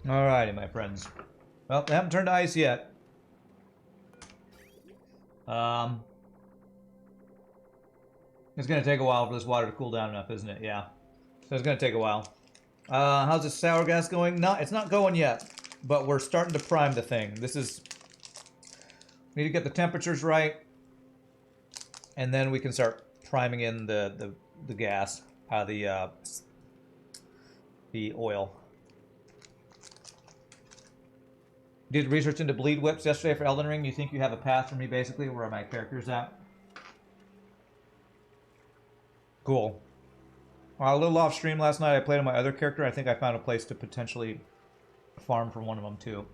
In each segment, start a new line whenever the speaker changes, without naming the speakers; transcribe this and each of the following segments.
Alrighty, my friends. Well, they haven't turned to ice yet. It's gonna take a while for this water to cool down enough, isn't it? Yeah. So it's gonna take a while. How's the sour gas going? No, it's not going yet, but we're starting to prime the thing. This is... We need to get the temperatures right, and then we can start priming in the gas, the oil. Did research into bleed whips yesterday for Elden Ring. You think you have a path for me, basically, where my character's at? Cool. A little off stream last night. I played on my other character. I think I found a place to potentially farm for one of them too.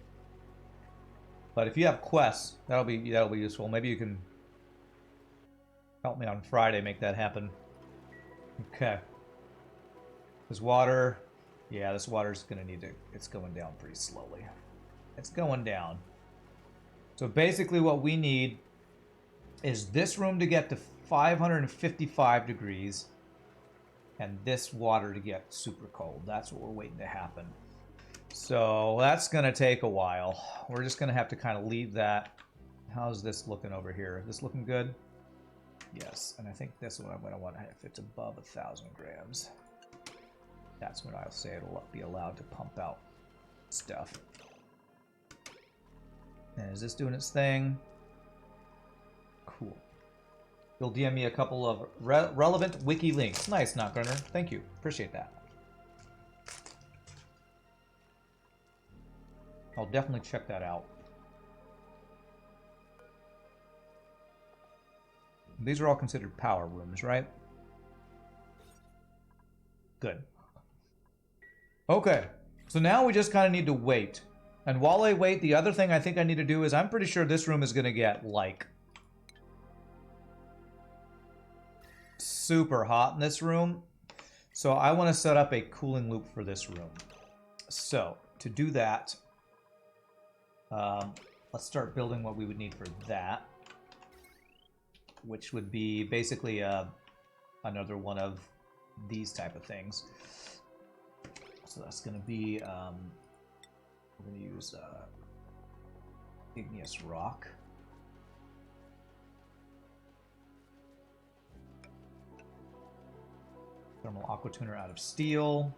But if you have quests, that'll be useful. Maybe you can help me on Friday make that happen. Okay. This water, yeah, this water's gonna need to. It's going down pretty slowly. It's going down. So basically, what we need is this room to get to 555 degrees. And this water to get super cold. That's what we're waiting to happen. So that's going to take a while. We're just going to have to kind of leave that. How's this looking over here? Is this looking good? Yes. And I think that's what I'm going to want if it's above 1,000 grams. That's when I'll say it'll be allowed to pump out stuff. And is this doing its thing? Cool. You'll DM me a couple of relevant wiki links. Nice, Knockgunner. Thank you. Appreciate that. I'll definitely check that out. These are all considered power rooms, right? Good. Okay. So now we just kind of need to wait. And while I wait, the other thing I think I need to do is I'm pretty sure this room is going to get, like, super hot in this room. So I want to set up a cooling loop for this room. So to do that, let's start building what we would need for that, which would be basically another one of these type of things. So that's going to be, we're going to use igneous rock. Thermal aqua tuner out of steel.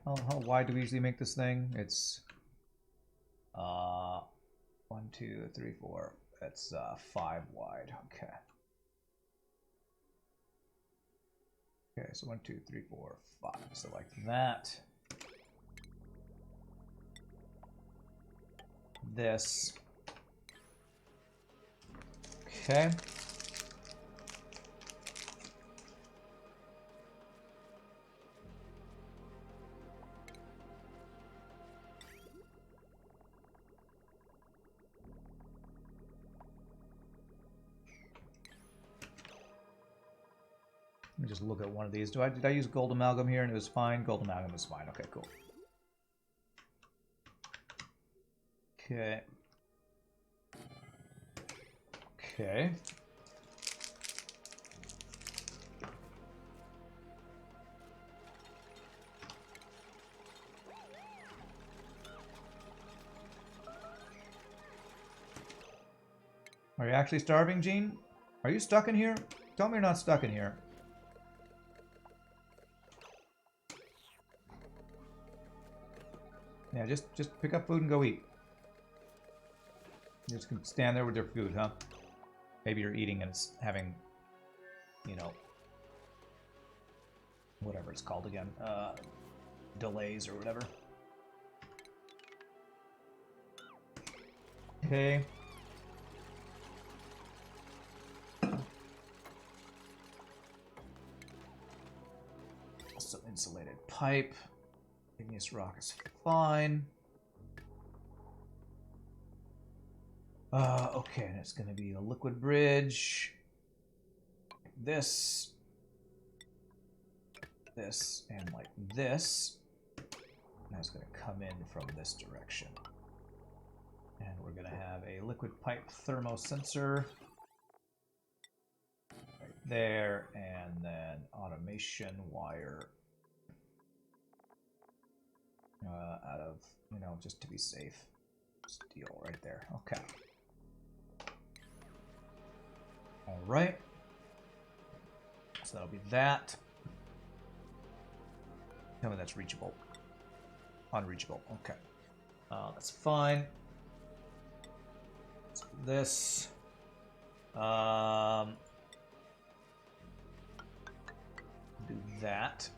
How wide do we usually make this thing? It's 1, 2, 3, 4. It's 5 wide. Okay. Okay, so 1, 2, 3, 4, 5. So like that. This. Okay. Let me just look at one of these. Did I use gold amalgam here and it was fine? Gold amalgam is fine. Okay, cool. Okay. Okay. Are you actually starving, Gene? Are you stuck in here? Tell me you're not stuck in here. Yeah, just pick up food and go eat. You just can stand there with your food, huh? Maybe you're eating and it's having, you know, whatever it's called again, delays or whatever. Okay. Some insulated pipe. Igneous rock is fine. Okay, and it's going to be a liquid bridge. This, and like this. And it's going to come in from this direction. And we're going to have a liquid pipe thermosensor right there, and then automation wire out of, you know, just to be safe. Steel right there. Okay. All right. So that'll be that. Tell me that's reachable. Unreachable. Okay. That's fine. Let's do this. Do that.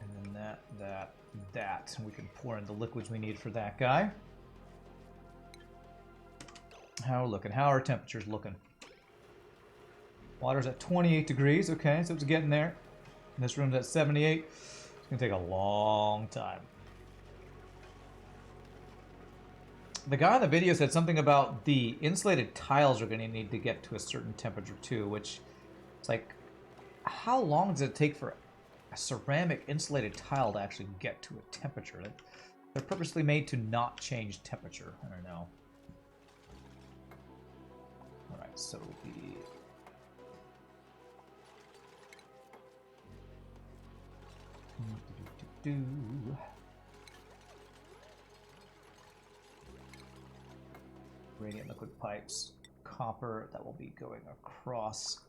And then that. We can pour in the liquids we need for that guy. How are we looking? How are temperatures looking? Water's at 28 degrees. Okay, so it's getting there. And this room's at 78. It's going to take a long time. The guy in the video said something about the insulated tiles are going to need to get to a certain temperature too, which it's like, how long does it take for a ceramic insulated tile to actually get to a temperature? They're purposely made to not change temperature. I don't know. Alright, so the... Radiant liquid pipes, copper, that will be going across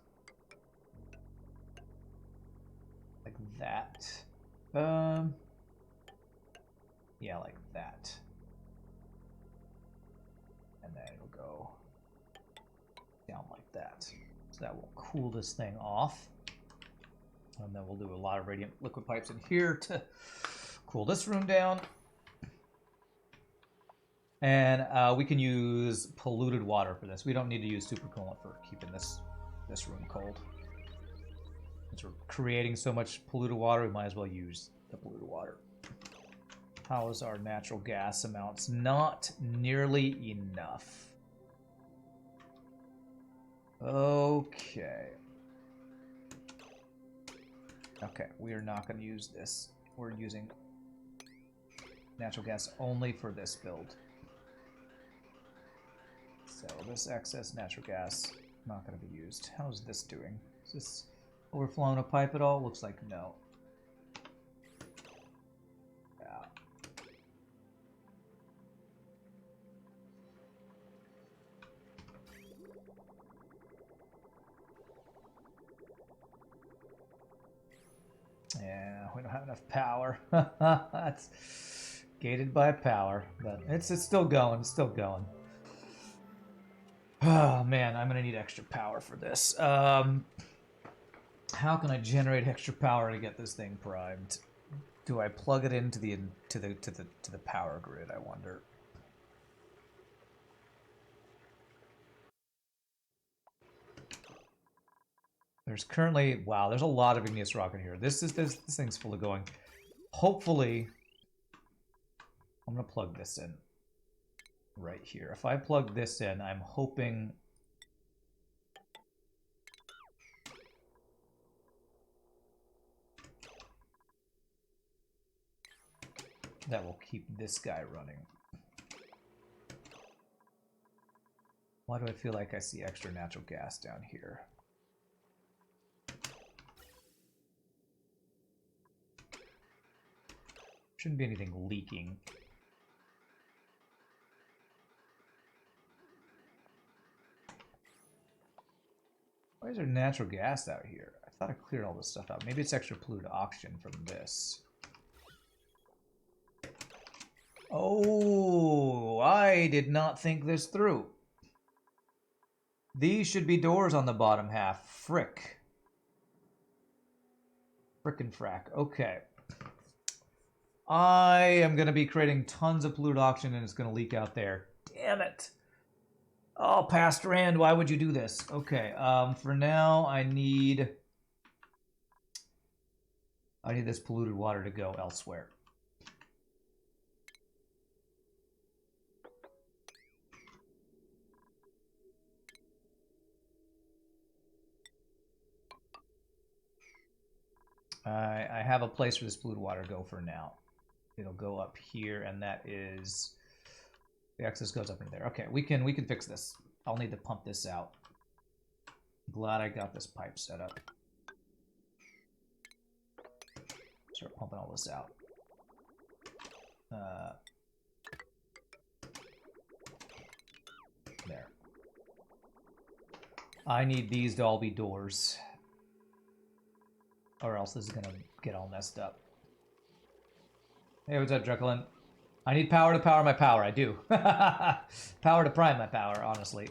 like that. Yeah, like that. And then it'll go down like that. So that will cool this thing off. And then we'll do a lot of radiant liquid pipes in here to cool this room down. And we can use polluted water for this. We don't need to use super coolant for keeping this room cold. Since we're creating so much polluted water, we might as well use the polluted water. How is our natural gas amounts? Not nearly enough. Okay. Okay, we are not going to use this. We're using natural gas only for this build. So this excess natural gas, not going to be used. How's this doing? Is this overflowing a pipe at all? Looks like no. Yeah. Yeah, we don't have enough power. That's gated by power, but it's still going. It's still going. Oh man, I'm gonna need extra power for this. How can I generate extra power to get this thing primed? Do I plug it into the power grid? I wonder. There's currently, wow, there's a lot of igneous rock in here. This thing's fully going. Hopefully, I'm gonna plug this in right here. If I plug this in, I'm hoping that will keep this guy running. Why do I feel like I see extra natural gas down here? Shouldn't be anything leaking. Why is there natural gas out here? I thought I cleared all this stuff out. Maybe it's extra polluted oxygen from this. Oh, I did not think this through. These should be doors on the bottom half. Frick. Frickin' frack. Okay. I am going to be creating tons of polluted oxygen and it's going to leak out there. Damn it. Oh, Pastor Rand, why would you do this? Okay, for now, I need this polluted water to go elsewhere. I have a place for this polluted water to go for now. It'll go up here, and that is The excess goes up in there. Okay, we can fix this. I'll need to pump this out. Glad I got this pipe set up. Start pumping all this out. There. I need these to all be doors. Or else this is gonna get all messed up. Hey, what's up, Drucklin? I need power to power my power. I do. Power to prime my power, honestly.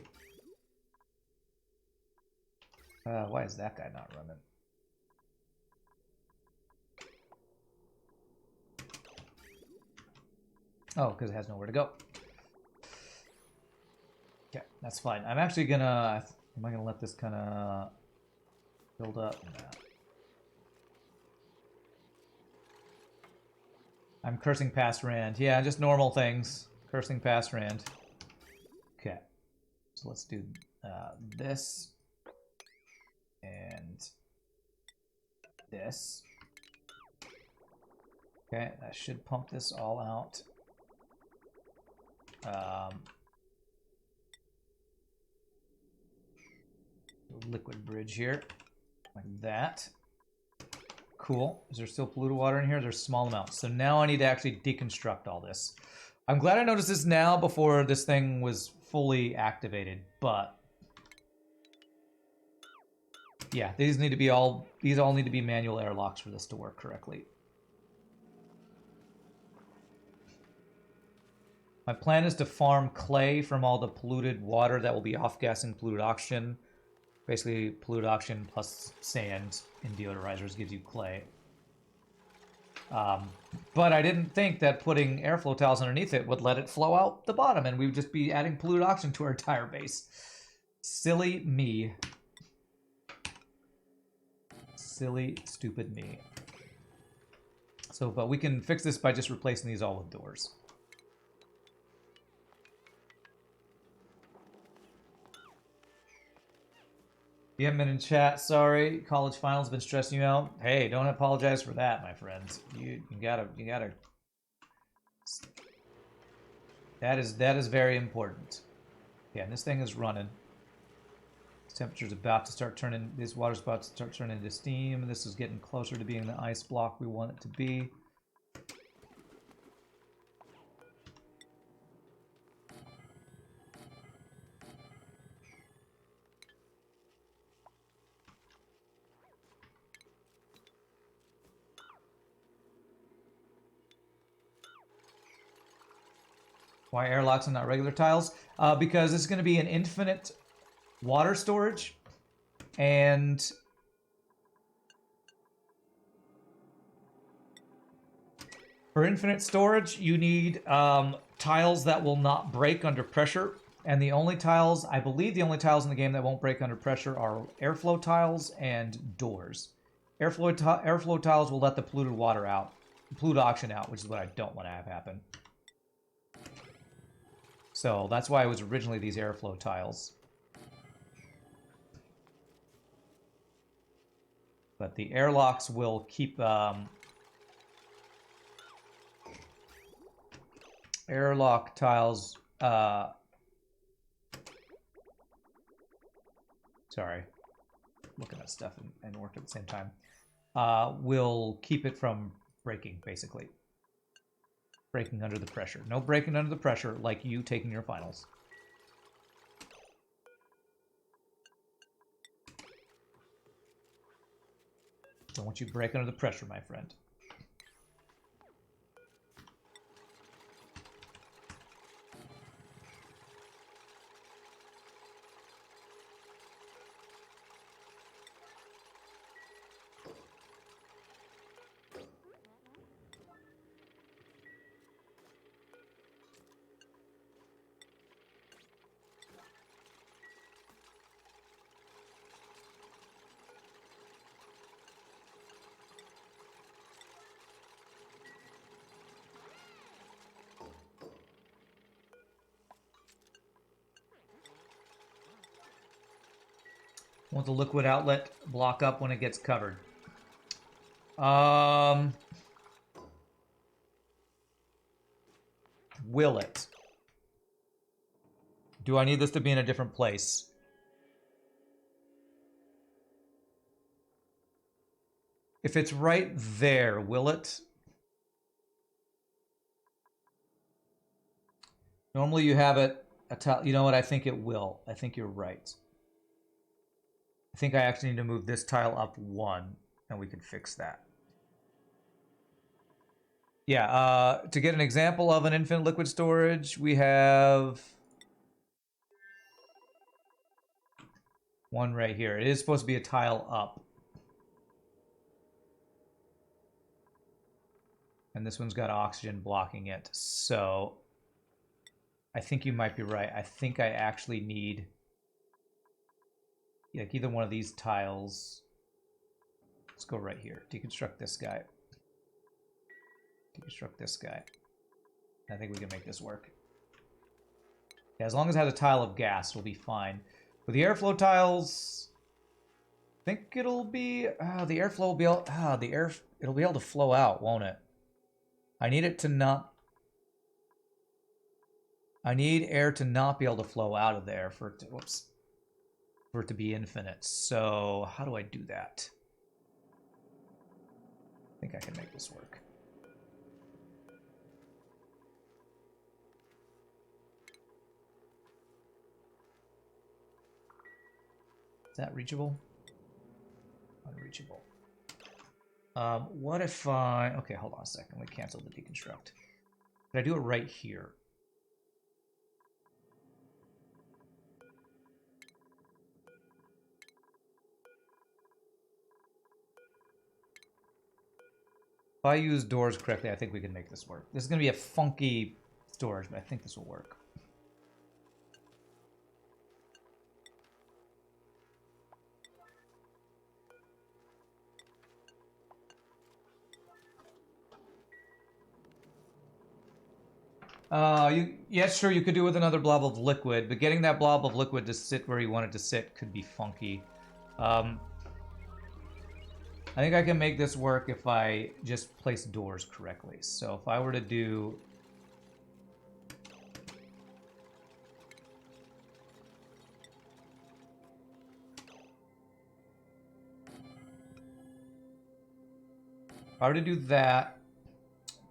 Why is that guy not running? Oh, because it has nowhere to go. Okay, that's fine. I'm actually gonna... Am I gonna let this kind of build up? No. I'm cursing past Rand. Yeah, just normal things. Cursing past Rand. Okay. So let's do this. And this. Okay, that should pump this all out. Liquid bridge here. Like that. Cool. Is there still polluted water in here? There's small amounts. So now I need to actually deconstruct all this. I'm glad I noticed this now before this thing was fully activated, but yeah, these all need to be manual airlocks for this to work correctly. My plan is to farm clay from all the polluted water that will be off-gassing polluted oxygen. Basically, polluted oxygen plus sand in deodorizers gives you clay. But I didn't think that putting airflow tiles underneath it would let it flow out the bottom, and we would just be adding polluted oxygen to our entire base. Silly me. Silly, stupid me. So, but we can fix this by just replacing these all with doors. You haven't been in chat, sorry. College finals been stressing you out. Hey, don't apologize for that, my friends. You gotta. That is very important. Yeah, and this thing is running. This temperature's about to start turning. This water's about to start turning into steam. This is getting closer to being the ice block we want it to be. Why airlocks and not regular tiles? Because it's going to be an infinite water storage, and for infinite storage, you need tiles that will not break under pressure. And the only tiles, I believe the only tiles in the game that won't break under pressure are airflow tiles and doors. Airflow tiles will let the polluted water out, polluted oxygen out, which is what I don't want to have happen. So that's why it was originally these airflow tiles. But the airlocks will keep... airlock tiles... sorry. Looking at stuff and work at the same time. Will keep it from breaking, basically. Breaking under the pressure. No breaking under the pressure like you taking your finals. Don't want you to break under the pressure, my friend. Want the liquid outlet block up when it gets covered. Will it? Do I need this to be in a different place? If it's right there, will it? Normally you have it, you know what, I think it will. I think you're right. I think I actually need to move this tile up 1, and we can fix that. Yeah, to get an example of an infinite liquid storage, we have one right here. It is supposed to be a tile up. And this one's got oxygen blocking it. So I think you might be right. I think I actually need like either one of these tiles. Let's go right here. Deconstruct this guy. Deconstruct this guy. I think we can make this work. Yeah, as long as it has a tile of gas, we'll be fine. With the airflow tiles, I think it'll be the airflow will be able, it'll be able to flow out, won't it? I need it to not. I need air to not be able to flow out of there for it to, whoops, for it to be infinite. So how do I do that? I think I can make this work. Is that reachable? Unreachable. What if I... Okay, hold on a second. Let me cancel the deconstruct. Could I do it right here? If I use doors correctly, I think we can make this work. This is going to be a funky storage, but I think this will work. Yes, sure, you could do with another blob of liquid, but getting that blob of liquid to sit where you want it to sit could be funky. I think I can make this work if I just place doors correctly. So if I were to do... If I were to do that,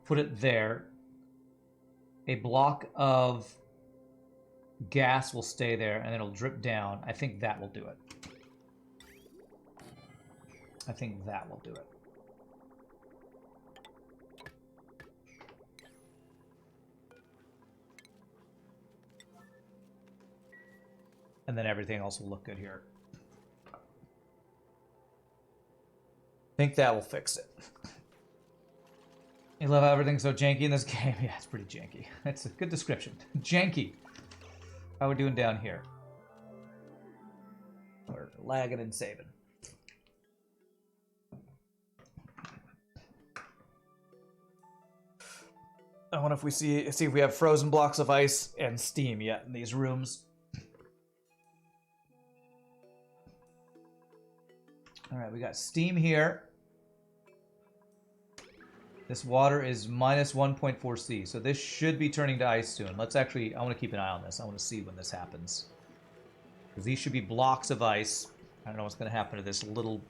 put it there, a block of gas will stay there and it'll drip down. I think that will do it. I think that will do it. And then everything else will look good here. I think that will fix it. You love how everything's so janky in this game? Yeah, it's pretty janky. That's a good description. Janky. How we doing down here? We're lagging and saving. I wonder if we see if we have frozen blocks of ice and steam yet in these rooms. All right, we got steam here. This water is minus 1.4 C, so this should be turning to ice soon. Let's actually, I want to keep an eye on this. I want to see when this happens. Because these should be blocks of ice. I don't know what's going to happen to this little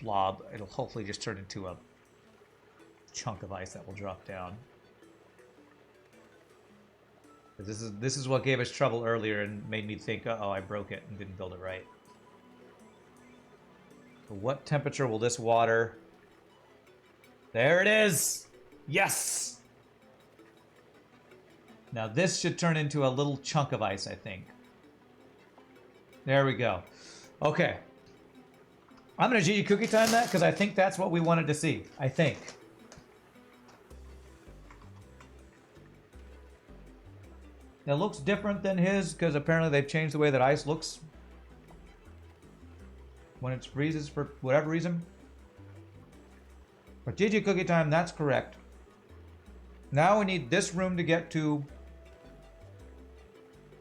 blob. It'll hopefully just turn into a chunk of ice that will drop down. This is what gave us trouble earlier and made me think, uh-oh, I broke it and didn't build it right. So what temperature will this water... There it is! Yes! Now this should turn into a little chunk of ice, I think. There we go. Okay. I'm going to GG cookie time that because I think that's what we wanted to see. I think. It looks different than his because apparently they've changed the way that ice looks when it freezes for whatever reason. But GG cookie time, that's correct. Now we need this room to get to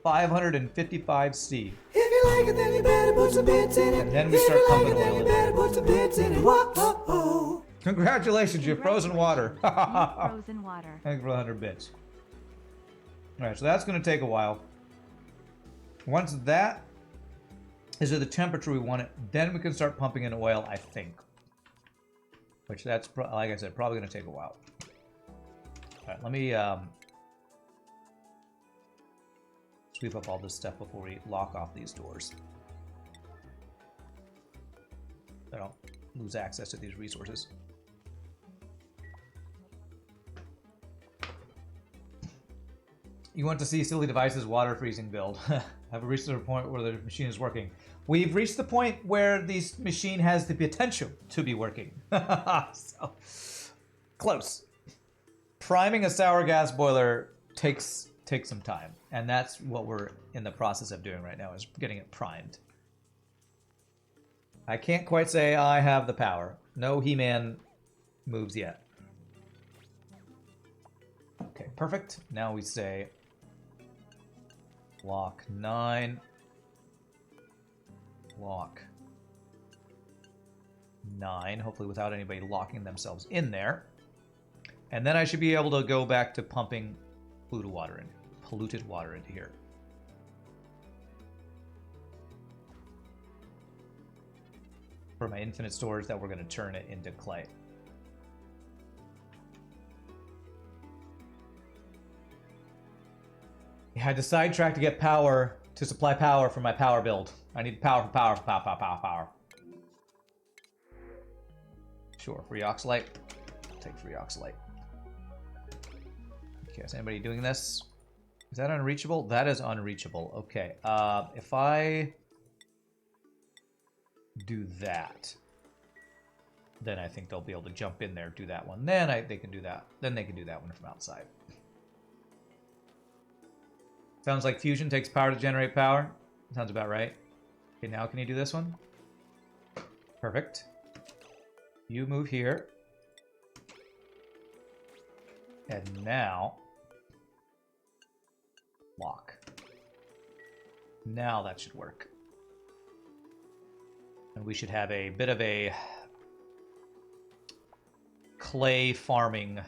555 C.
If you like it, then you better put some bits in it.
And then we start pumping oil
You
in.
better put some bits in it. Whoa.
Congratulations, you frozen water.
Frozen water.
Thank you for the 100 bits. Alright, so that's going to take a while. Once that is at the temperature we want it, then we can start pumping in oil, I think. Which that's, like I said, probably going to take a while. All right, let me sweep up all this stuff before we lock off these doors. I don't lose access to these resources. You want to see Silly Devices water freezing build. Have we reached the point where the machine is working? We've reached the point where this machine has the potential to be working. So, close. Priming a sour gas boiler takes some time, and that's what we're in the process of doing right now, is getting it primed. I can't quite say I have the power. No He-Man moves yet. Okay, perfect. Now we say lock 9. Lock 9, hopefully without anybody locking themselves in there. And then I should be able to go back to pumping polluted water into here. For my infinite storage that we're going to turn it into clay. I had to sidetrack to get power, to supply power for my power build. I need power for power. Sure, free oxalate. I'll take free oxalate. Okay, is anybody doing this? Is that unreachable? That is unreachable. Okay, if I do that, then I think they'll be able to jump in there, do that one. Then they can do that. Then they can do that one from outside. Sounds like fusion takes power to generate power. Sounds about right. Okay, now can you do this one? Perfect. You move here. And now, lock. Now that should work. And we should have a bit of a clay farming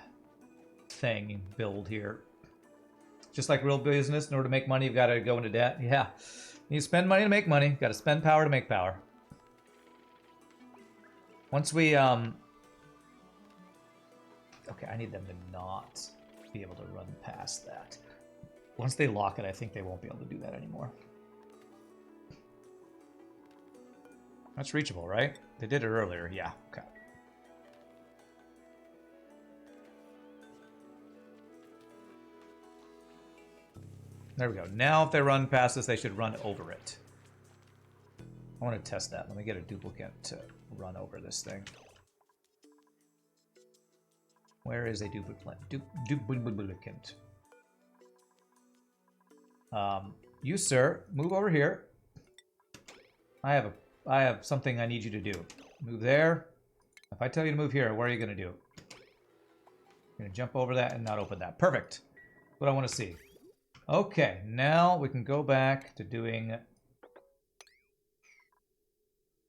thing build here. Just like real business, in order to make money, you've got to go into debt. Yeah. You spend money to make money. You've got to spend power to make power. Once we, okay, I need them to not be able to run past that. Once they lock it, I think they won't be able to do that anymore. That's reachable, right? They did it earlier. Yeah, okay. There we go. Now if they run past this, they should run over it. I want to test that. Let me get a duplicate to run over this thing. Where is a duplicate? Duplicate. You, sir, move over here. I have something I need you to do. Move there. If I tell you to move here, what are you going to do? You're going to jump over that and not open that. Perfect. That's what I want to see. Okay, now we can go back to doing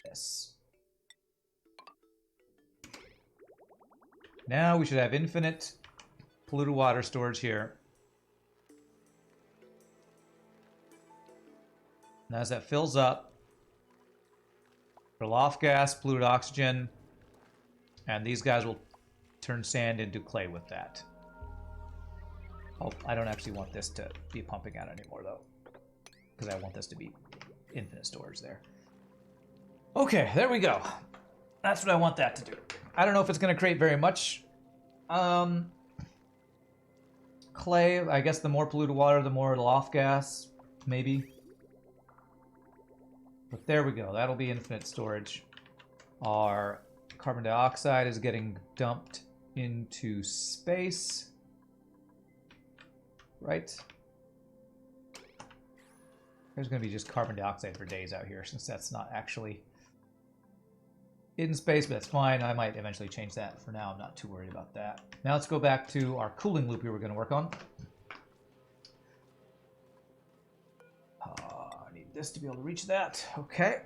this. Now we should have infinite polluted water storage here. And as that fills up, it'll off gas, polluted oxygen, and these guys will turn sand into clay with that. Oh, I don't actually want this to be pumping out anymore, though, because I want this to be infinite storage there. Okay, there we go. That's what I want that to do. I don't know if it's going to create very much clay. I guess the more polluted water, the more it'll off gas, maybe. But there we go. That'll be infinite storage. Our carbon dioxide is getting dumped into space. Right? There's going to be just carbon dioxide for days out here, since that's not actually in space, but that's fine. I might eventually change that. For now, I'm not too worried about that. Now let's go back to our cooling loop we were going to work on. I need this to be able to reach that. Okay.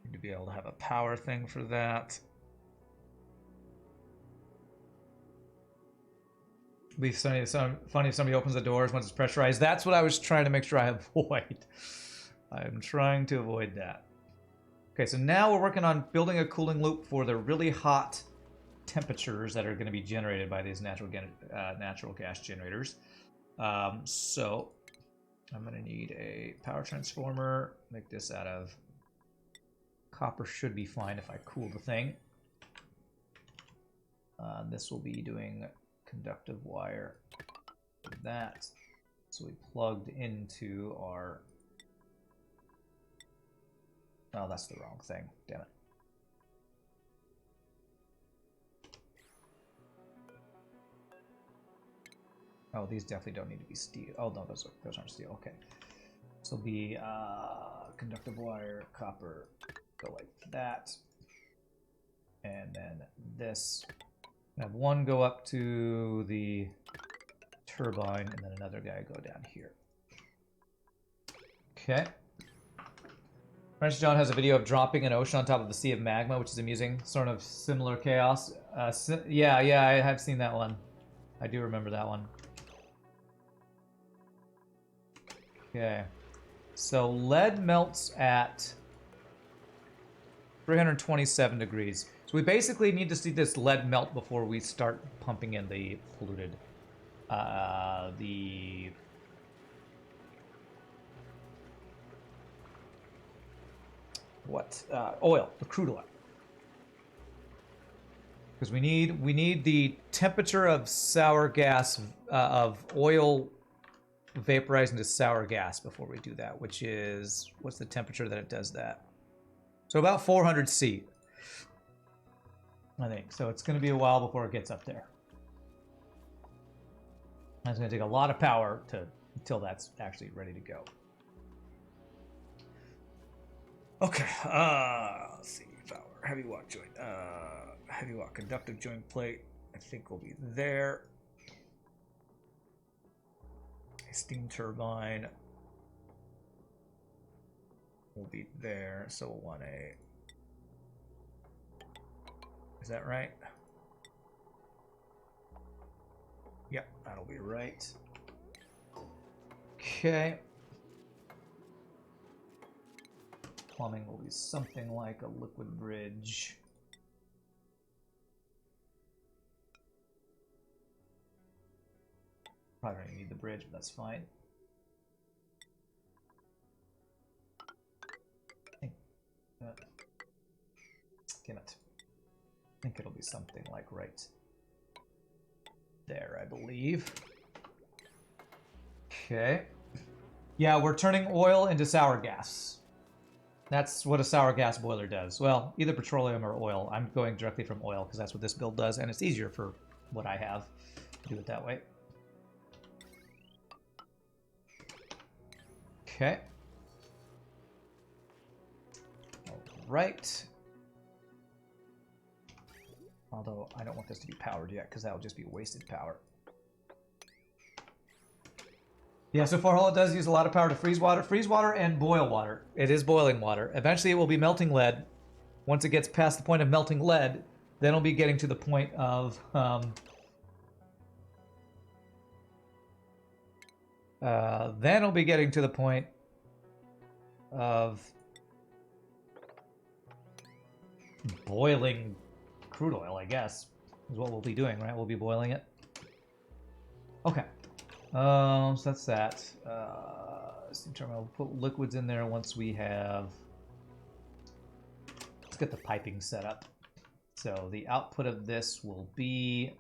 Need to be able to have a power thing for that. It'd be funny if somebody opens the doors once it's pressurized. That's what I was trying to make sure I avoid. I'm trying to avoid that. Okay, so now we're working on building a cooling loop for the really hot temperatures that are going to be generated by these natural gas generators. So I'm going to need a power transformer. Make this out of copper. Should be fine if I cool the thing. This will be doing conductive wire. That. So we plugged into our... Oh, that's the wrong thing. Damn it. Oh, these definitely don't need to be steel. Oh, no, those aren't steel. Okay. This will be conductive wire, copper, go like that. And then this. Have one go up to the turbine, and then another guy go down here. Okay. French John has a video of dropping an ocean on top of the sea of magma, which is amusing. Sort of similar chaos. Yeah, I have seen that one. I do remember that one. Okay. So lead melts at 327 degrees. So we basically need to see this lead melt before we start pumping in the polluted, oil, the crude oil. Because we need the temperature of sour gas, of oil vaporizing to sour gas before we do that, which is, what's the temperature that it does that? So about 400 C. I think. So it's going to be a while before it gets up there. And it's going to take a lot of power until that's actually ready to go. Okay. Let's see. Power. Heavy walk joint. Heavy walk conductive joint plate. I think will be there. A steam turbine will be there. So we'll want a... Is that right? Yep, that'll be right. Okay. Plumbing will be something like a liquid bridge. Probably don't need the bridge, but that's fine. Damn it. I think it'll be something like right there, I believe. Okay. Yeah, we're turning oil into sour gas. That's what a sour gas boiler does. Well, either petroleum or oil. I'm going directly from oil because that's what this build does, and it's easier for what I have to do it that way. Okay. All right. Although I don't want this to be powered yet because that will just be wasted power. Yeah, so far all it does is use a lot of power to freeze water and boil water. It is boiling water. Eventually it will be melting lead. Once it gets past the point of melting lead, then it'll be getting to the point of then it'll be getting to the point of boiling crude oil, I guess, is what we'll be doing, right? We'll be boiling it. Okay. So that's that. Steam terminal. We'll put liquids in there once we have... Let's get the piping set up. So the output of this will be...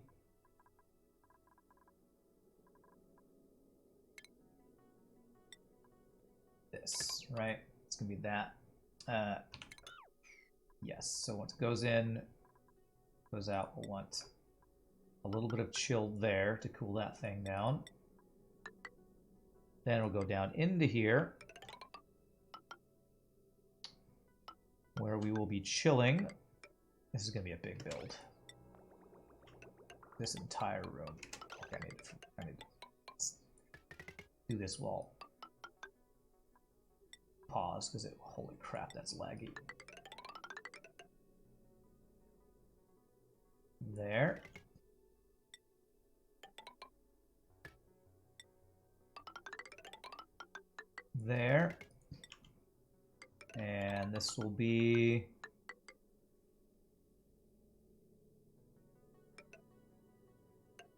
this, right? It's going to be that. Yes, so once it goes in, goes out, we'll want a little bit of chill there to cool that thing down. Then it'll go down into here, where we will be chilling. This is going to be a big build. This entire room. Okay, I need to do this while pause, because holy crap, that's laggy. There. there. And this will be...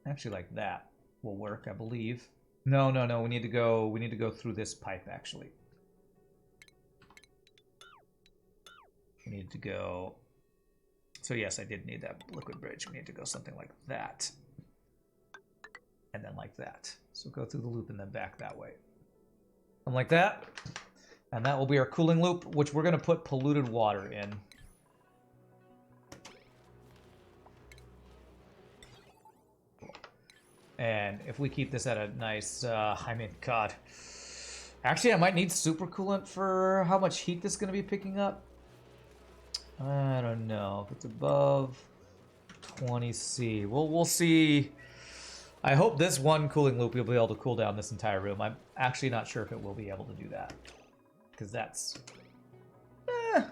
actually, like that will work, I believe. No, no, no. We need to go through this pipe, actually. We need to go... so yes, I did need that liquid bridge. We need to go something like that. And then like that. So go through the loop and then back that way. Something like that. And that will be our cooling loop, which we're going to put polluted water in. And if we keep this at a nice, I mean, God. Actually, I might need super coolant for how much heat this is going to be picking up. I don't know. If it's above 20C. We'll see. I hope this one cooling loop will be able to cool down this entire room. I'm actually not sure if it will be able to do that. Because that's...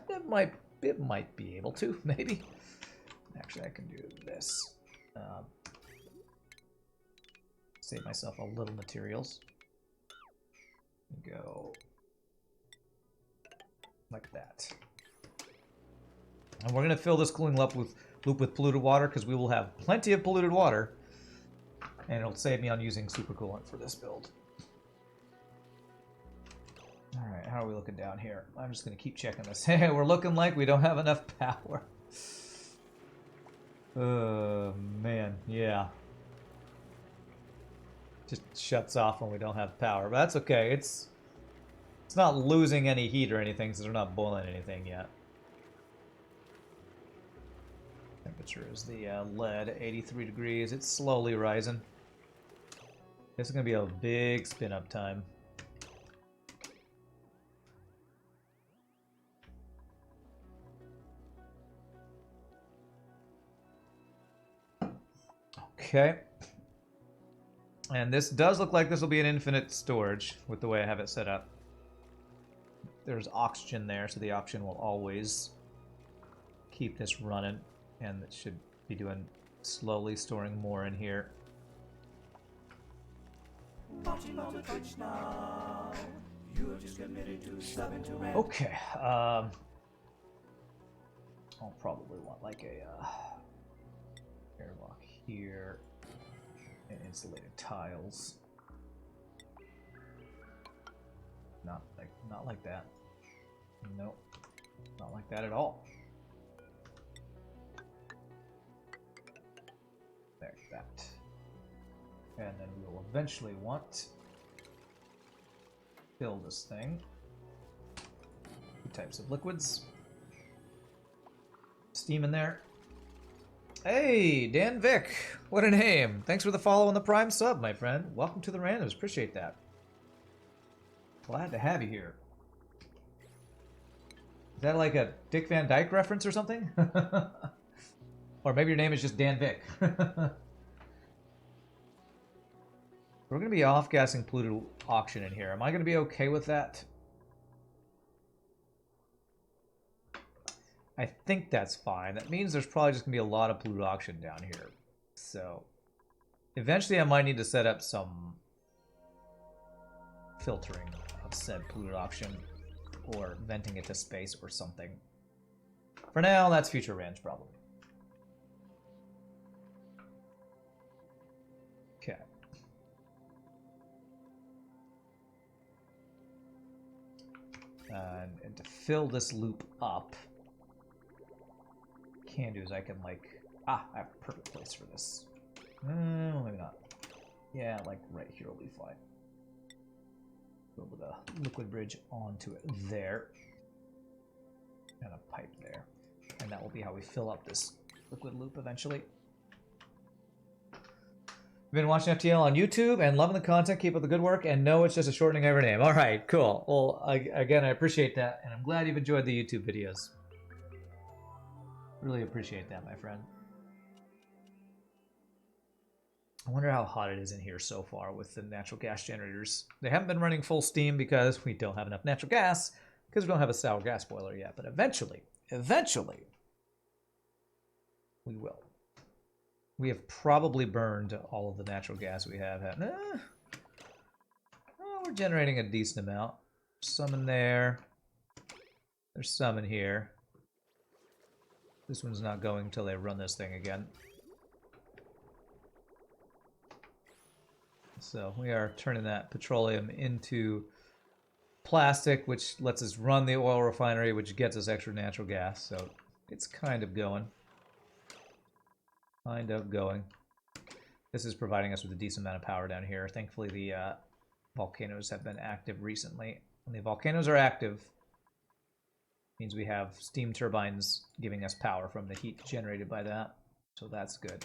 it might be able to, maybe. Actually, I can do this. Save myself a little materials. Go like that. And we're going to fill this cooling loop with polluted water because we will have plenty of polluted water. And it'll save me on using super coolant for this build. Alright, how are we looking down here? I'm just going to keep checking this. Hey, we're looking like we don't have enough power. Oh, man, yeah. Just shuts off when we don't have power. But that's okay. It's not losing any heat or anything, so they're not boiling anything yet. Temperature is the lead, 83 degrees. It's slowly rising. This is going to be a big spin-up time. Okay. And this does look like this will be an infinite storage with the way I have it set up. There's oxygen there, so the oxygen will always keep this running. And it should be doing slowly storing more in here. Okay. I'll probably want like a airlock here and insulated tiles. Not like that. Nope. Not like that at all. Like that. And then we will eventually want to fill this thing. Two types of liquids. Steam in there. Hey, Dan Vic. What a name. Thanks for the follow and the Prime sub, my friend. Welcome to the randoms. Appreciate that. Glad to have you here. Is that like a Dick Van Dyke reference or something? Or maybe your name is just Dan Vic. We're going to be off-gassing polluted oxygen in here. Am I going to be okay with that? I think that's fine. That means there's probably just going to be a lot of polluted oxygen down here. So, eventually I might need to set up some filtering of said polluted oxygen or venting it to space or something. For now, that's future range problem. Okay. And to fill this loop up, can do is I can like I have a perfect place for this. Maybe not. Yeah, like right here will be fine. Go with a liquid bridge onto it there, and a pipe there, and that will be how we fill up this liquid loop eventually. Been watching FTL on YouTube and loving the content. Keep up the good work, and no, it's just a shortening of her name. All right, cool. Well, again, I appreciate that, and I'm glad you've enjoyed the YouTube videos. Really appreciate that, my friend. I wonder how hot it is in here so far with the natural gas generators. They haven't been running full steam because we don't have enough natural gas, because we don't have a sour gas boiler yet. But eventually, we will. We have probably burned all of the natural gas we have had. Oh, we're generating a decent amount. Some in there. There's some in here. This one's not going until they run this thing again. So we are turning that petroleum into plastic, which lets us run the oil refinery, which gets us extra natural gas. So it's kind of going. Kind of going. This is providing us with a decent amount of power down here. Thankfully, the volcanoes have been active recently. When the volcanoes are active, means we have steam turbines giving us power from the heat generated by that. So that's good.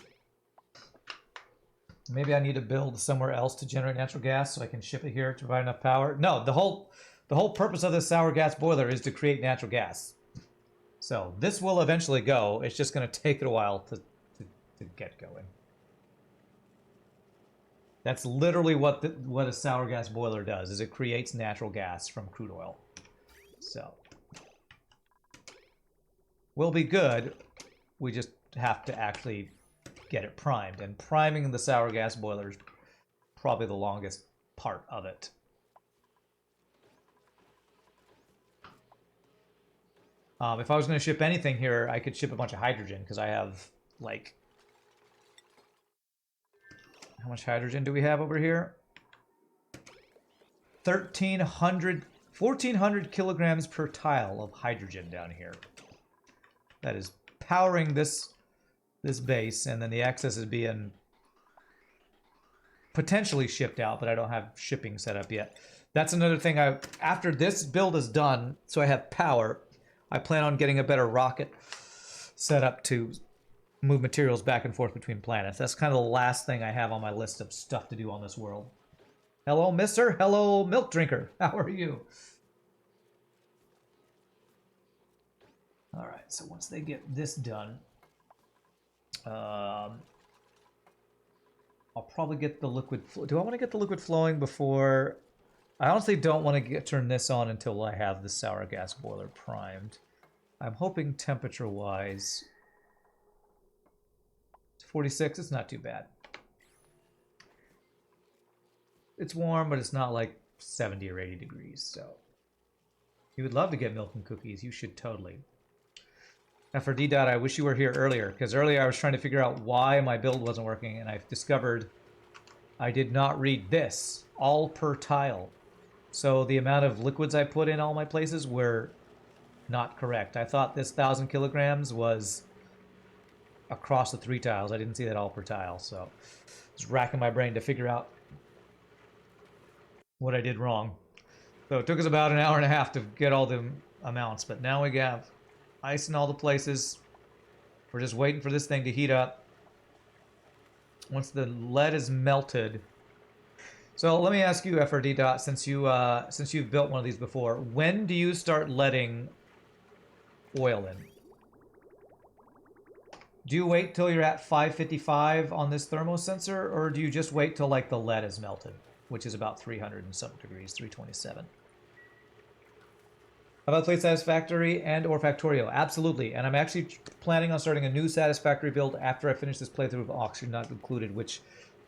Maybe I need to build somewhere else to generate natural gas so I can ship it here to provide enough power. No, the whole purpose of this sour gas boiler is to create natural gas. So this will eventually go. It's just going to take it a while to get going. That's literally what a sour gas boiler does, is it creates natural gas from crude oil. So will be good. We just have to actually get it primed. And priming the sour gas boiler is probably the longest part of it. If I was going to ship anything here, I could ship a bunch of hydrogen, because I have, like... How much hydrogen do we have over here? 1,400 kilograms per tile of hydrogen down here. That is powering this base, and then the excess is being potentially shipped out, but I don't have shipping set up yet. That's another thing. After this build is done, so I have power, I plan on getting a better rocket set up to move materials back and forth between planets. That's kind of the last thing I have on my list of stuff to do on this world. Hello, mister. Hello, milk drinker. How are you? All right, so once they get this done, I'll probably get the liquid... Do I want to get the liquid flowing before... I honestly don't want to turn this on until I have the sour gas boiler primed. I'm hoping temperature-wise... 46, it's not too bad. It's warm, but it's not like 70 or 80 degrees, so... You would love to get milk and cookies. You should totally. FRD. I wish you were here earlier, because earlier I was trying to figure out why my build wasn't working, and I've discovered I did not read this. All per tile. So the amount of liquids I put in all my places were not correct. I thought this 1,000 kilograms was across the 3 tiles. I didn't see that all per tile, so I was racking my brain to figure out what I did wrong. So it took us about an hour and a half to get all the amounts, but now we have ice in all the places. We're just waiting for this thing to heat up. Once the lead is melted... So let me ask you, FRD. Since you've built one of these before, when do you start letting oil in? Do you wait till you're at 555 on this thermosensor, or do you just wait till like the lead is melted, which is about 300 and some degrees, 327? How about play Satisfactory and or Factorio? Absolutely, and I'm actually planning on starting a new Satisfactory build after I finish this playthrough of Oxygen Not Included, which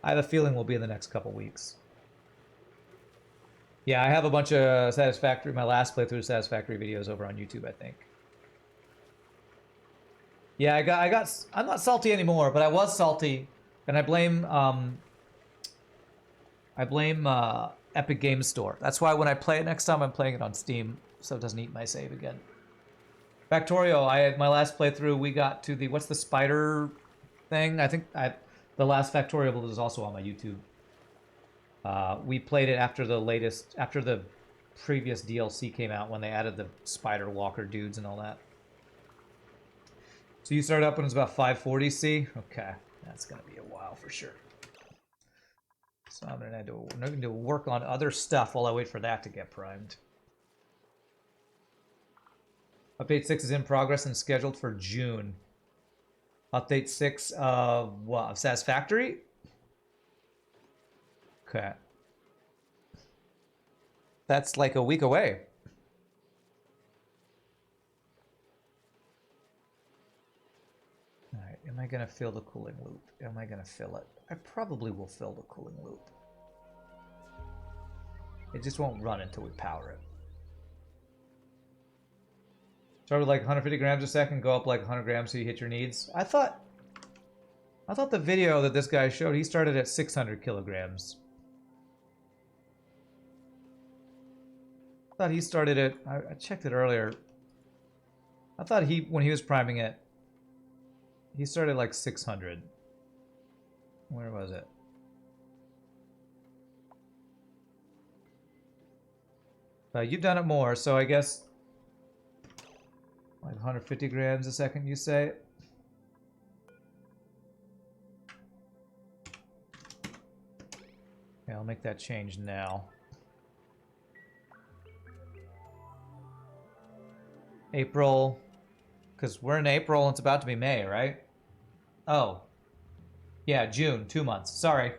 I have a feeling will be in the next couple weeks. Yeah, I have a bunch of Satisfactory, my last playthrough of Satisfactory videos over on YouTube, I think. Yeah, I'm not salty anymore, but I was salty, and I blame Epic Games Store. That's why when I play it next time, I'm playing it on Steam, so it doesn't eat my save again. Factorio, I had my last playthrough, we got to the, what's the spider thing? I think the last Factorio build is also on my YouTube. We played it after the previous DLC came out, when they added the spider walker dudes and all that. So you started up when it's about 540C? Okay, that's gonna be a while for sure. So I'm gonna need to work on other stuff while I wait for that to get primed. Update 6 is in progress and scheduled for June. Update 6 of what? Of Satisfactory? Okay. That's like a week away. Alright, am I gonna fill the cooling loop? Am I gonna fill it? I probably will fill the cooling loop. It just won't run until we power it. Start with like 150 grams a second, go up like 100 grams so you hit your needs. I thought the video that this guy showed, he started at 600 kilograms. I thought he started at, I checked it earlier. I thought when he was priming it, he started like 600. Where was it? You've done it more, so I guess like 150 grams a second, you say? Yeah, I'll make that change now. April, because we're in April and it's about to be May, right? Oh, yeah, June, 2 months. Sorry.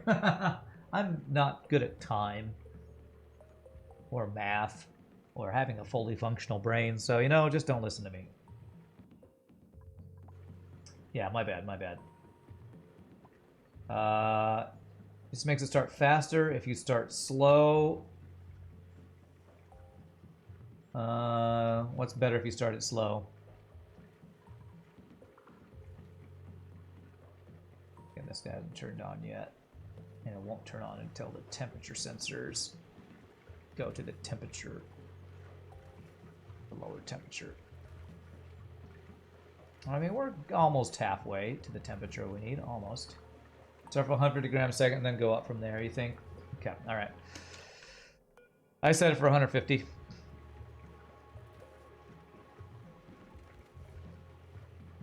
I'm not good at time or math or having a fully functional brain, so, you know, just don't listen to me. Yeah, my bad, my bad. This makes it start faster. If you start slow, what's better if you start it slow? And this guy hasn't turned on yet, and it won't turn on until the temperature sensors go to the temperature, the lower temperature. I mean, we're almost halfway to the temperature we need, almost. Start for 150 grams a second, and then go up from there, you think? Okay, all right. I set it for 150. Did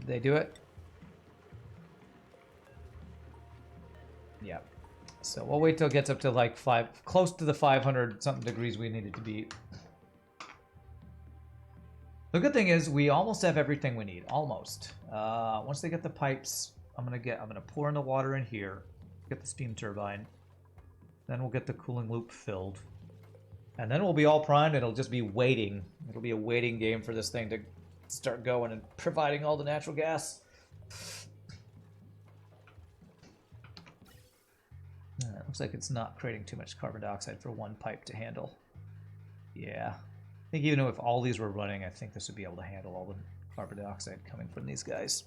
they do it? Yeah. So we'll wait till it gets up to like close to the 500 something degrees we need it to be. The good thing is we almost have everything we need, almost. Once they get the pipes, I'm gonna pour in the water in here, get the steam turbine, then we'll get the cooling loop filled, and then we'll be all primed. It'll just be waiting. It'll be a waiting game for this thing to start going and providing all the natural gas. It looks like it's not creating too much carbon dioxide for one pipe to handle. Yeah. I think even if all these were running, I think this would be able to handle all the carbon dioxide coming from these guys.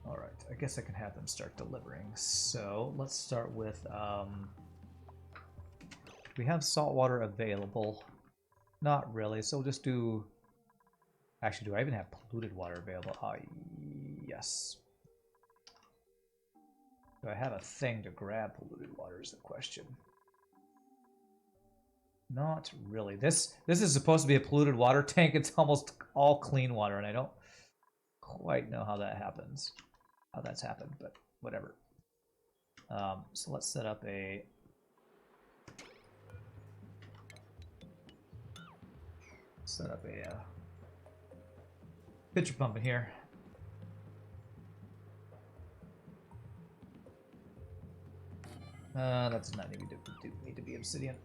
Alright, I guess I can have them start delivering. So, let's start with, we have salt water available. Not really, so we'll just do... Actually, do I even have polluted water available? Yes. Do I have a thing to grab polluted water is the question. Not really. This is supposed to be a polluted water tank. It's almost all clean water, and I don't quite know how that happens. How that's happened, but whatever. So let's set up a... pitcher pump in here. That does not need to be obsidian.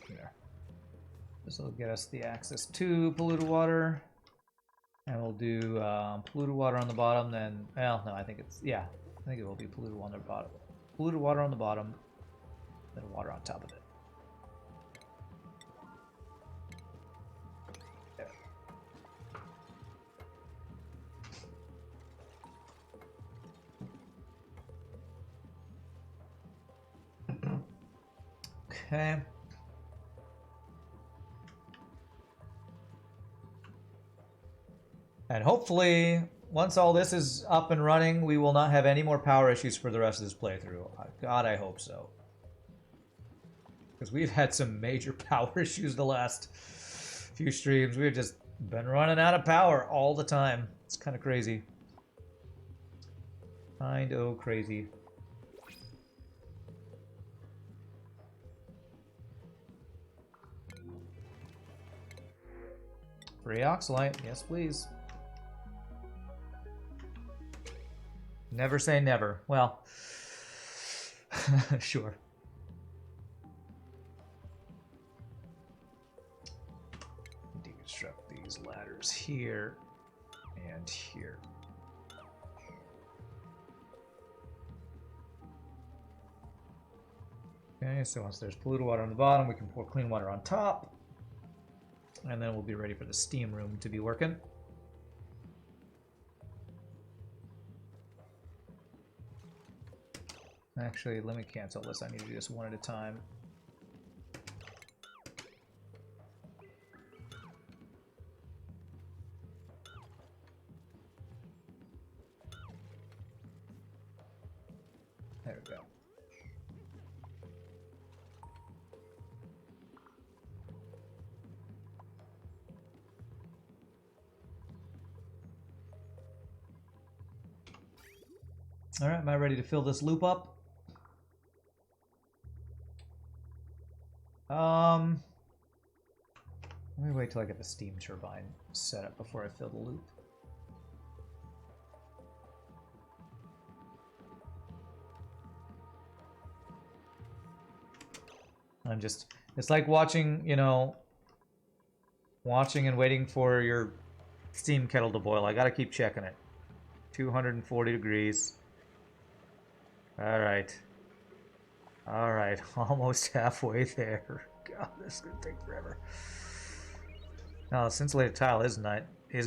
There. This will get us the access to polluted water. And we'll do polluted water on the bottom, then... Well, no, I think it's... Yeah, I think it will be polluted water on the bottom. Polluted water on the bottom, then water on top of it. Okay. And hopefully, once all this is up and running, we will not have any more power issues for the rest of this playthrough. God, I hope so. Because we've had some major power issues the last few streams. We've just been running out of power all the time. It's kind of crazy. Kind of crazy. Free oxalite, yes please. Never say never. Well, sure. Deconstruct these ladders here and here. Okay, so once there's polluted water on the bottom, we can pour clean water on top. And then we'll be ready for the steam room to be working. Actually, let me cancel this. I need to do this one at a time. There we go. All right, am I ready to fill this loop up? Let me wait till I get the steam turbine set up before I fill the loop. I'm just, it's like watching, you know, watching and waiting for your steam kettle to boil. I gotta keep checking it. 240 degrees. All right. All right, almost halfway there. God, this is gonna take forever. Now, this insulated tile is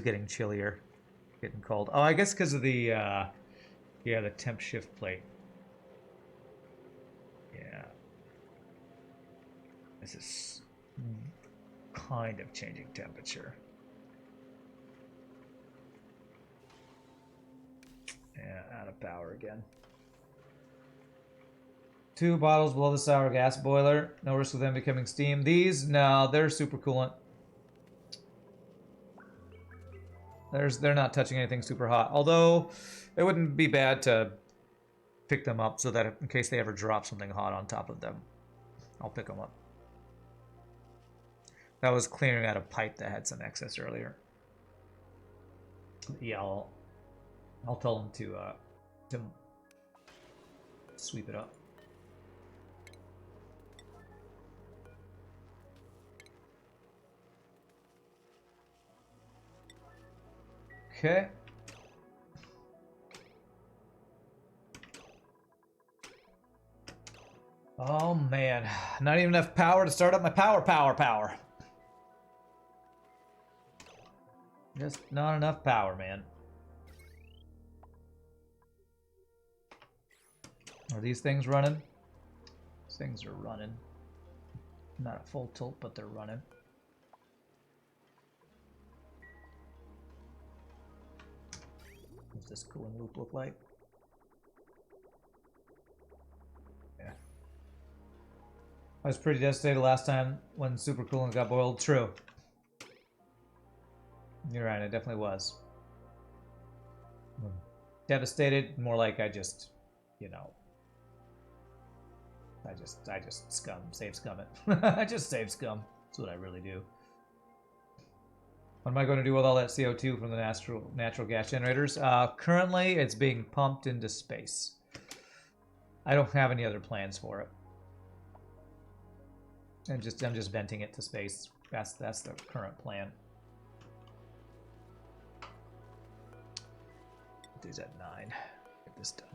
getting chillier, getting cold. Oh, I guess because of the, yeah, the temp shift plate. Yeah. This is kind of changing temperature. Yeah, out of power again. 2 bottles below the sour gas boiler. No risk of them becoming steam. These, no, they're super coolant. They're not touching anything super hot. Although, it wouldn't be bad to pick them up so that in case they ever drop something hot on top of them, I'll pick them up. That was clearing out a pipe that had some excess earlier. Yeah, I'll tell them to sweep it up. Okay. Oh man, not even enough power to start up my power. Just not enough power, man. Are these things running? These things are running. Not at full tilt, but they're running. What's this cooling loop look like? Yeah. I was pretty devastated last time when super coolant got boiled. True. You're right, it definitely was. Devastated, more like I just, you know, I just save scum it. I just save scum. That's what I really do. What am I going to do with all that CO2 from the natural gas generators? Currently, it's being pumped into space. I don't have any other plans for it. I'm just venting it to space. That's the current plan. Put these at 9. Get this done.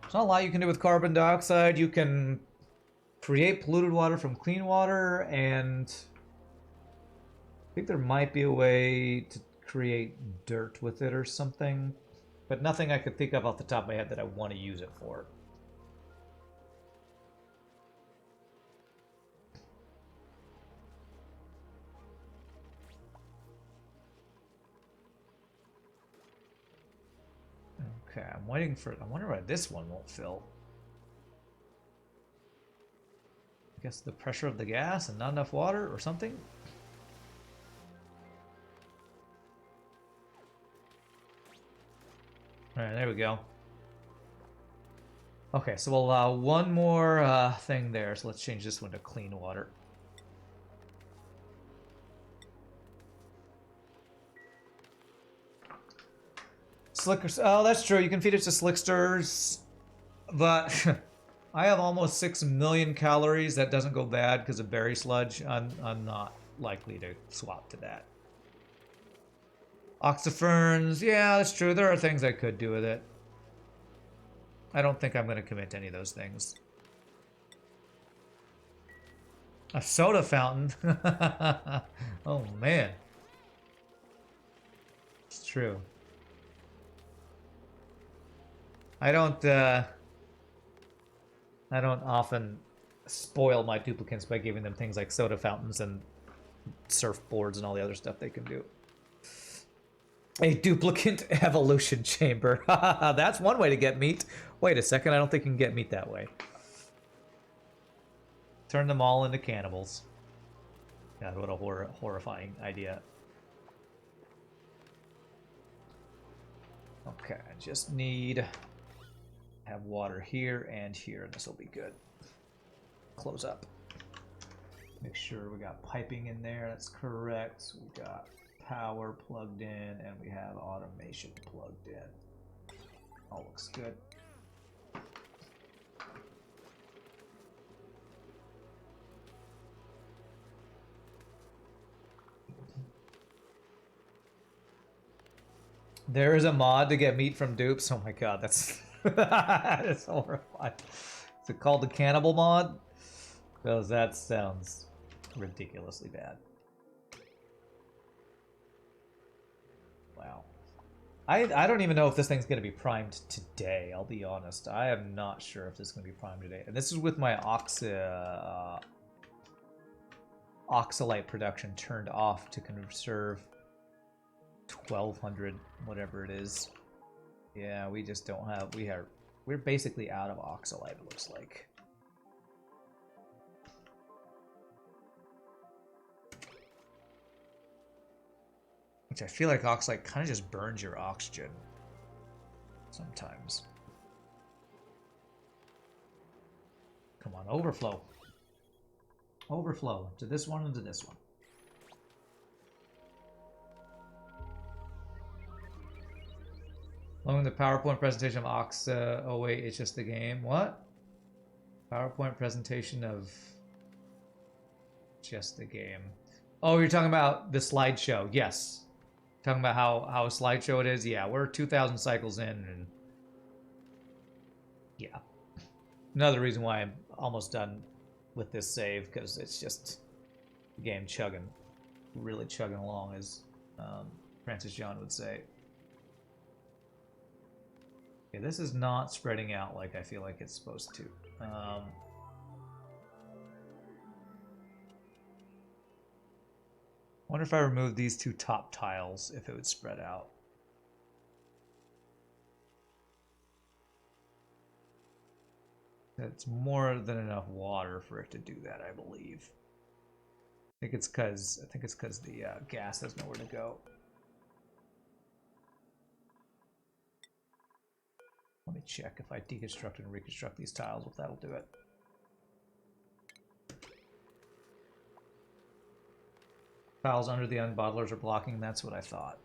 There's not a lot you can do with carbon dioxide. You can create polluted water from clean water, and I think there might be a way to create dirt with it or something, but nothing I could think of off the top of my head that I want to use it for. Okay, I'm waiting for it. I wonder why this one won't fill. I guess the pressure of the gas and not enough water or something? Alright, there we go. Okay, so we'll allow one more thing there. So let's change this one to clean water. Slickers. Oh, that's true. You can feed it to slicksters, but I have almost 6 million calories. That doesn't go bad because of berry sludge. I'm not likely to swap to that. Oxyferns. Yeah, that's true. There are things I could do with it. I don't think I'm going to commit to any of those things. A soda fountain? Oh, man. It's true. I don't often spoil my duplicants by giving them things like soda fountains and surfboards and all the other stuff they can do. A duplicant evolution chamber. That's one way to get meat. Wait a second, I don't think you can get meat that way. Turn them all into cannibals. God, what a horrifying idea. Okay, I just need to have water here and here, and this will be good. Close up. Make sure we got piping in there, that's correct. We got power plugged in, and we have automation plugged in. All looks good. There is a mod to get meat from dupes. Oh my god, that's that's horrifying. Is it called the cannibal mod? Because that sounds ridiculously bad. Wow. I don't even know if this thing's going to be primed today, I'll be honest. I am not sure if this is going to be primed today. And this is with my oxalite production turned off to conserve 1200 whatever it is. Yeah, we just don't have, we're basically out of oxalite, it looks like. Which I feel like oxalite kind of just burns your oxygen sometimes. Come on, overflow. Overflow to this one and to this one. Loading the PowerPoint presentation of Oxa. Oh wait, it's just the game. What? PowerPoint presentation of just the game. Oh, you're talking about the slideshow. Yes. Talking about how a slideshow it is. Yeah, we're 2,000 cycles in, and yeah. Another reason why I'm almost done with this save, because it's just the game chugging, really chugging along, as Francis John would say. Okay, this is not spreading out like I feel like it's supposed to. Wonder if I remove these two top tiles, if it would spread out. It's more than enough water for it to do that, I believe. I think it's because the gas has nowhere to go. Let me check if I deconstruct and reconstruct these tiles, if that'll do it. Tiles under the unbottlers are blocking, that's what I thought.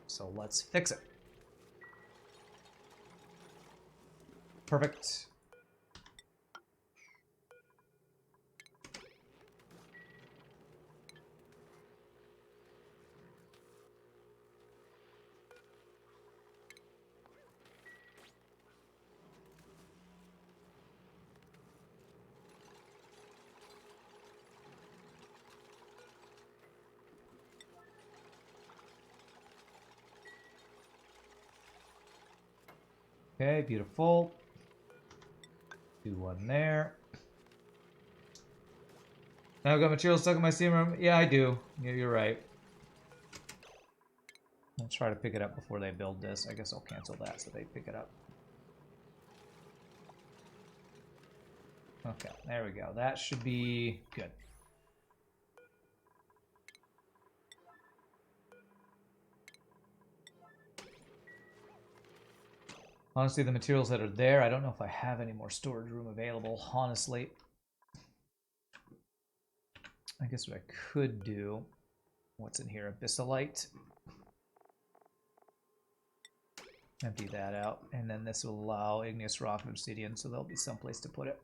So let's fix it. Perfect. Okay, beautiful. Do one there. Now I've got material stuck in my steam room. Yeah, I do. Yeah, you're right. I'll try to pick it up before they build this. I guess I'll cancel that so they pick it up. Okay, there we go. That should be good. Honestly, the materials that are there, I don't know if I have any more storage room available, honestly. I guess what I could do, what's in here, abyssalite. Empty that out, and then this will allow igneous rock and obsidian, so there'll be some place to put it.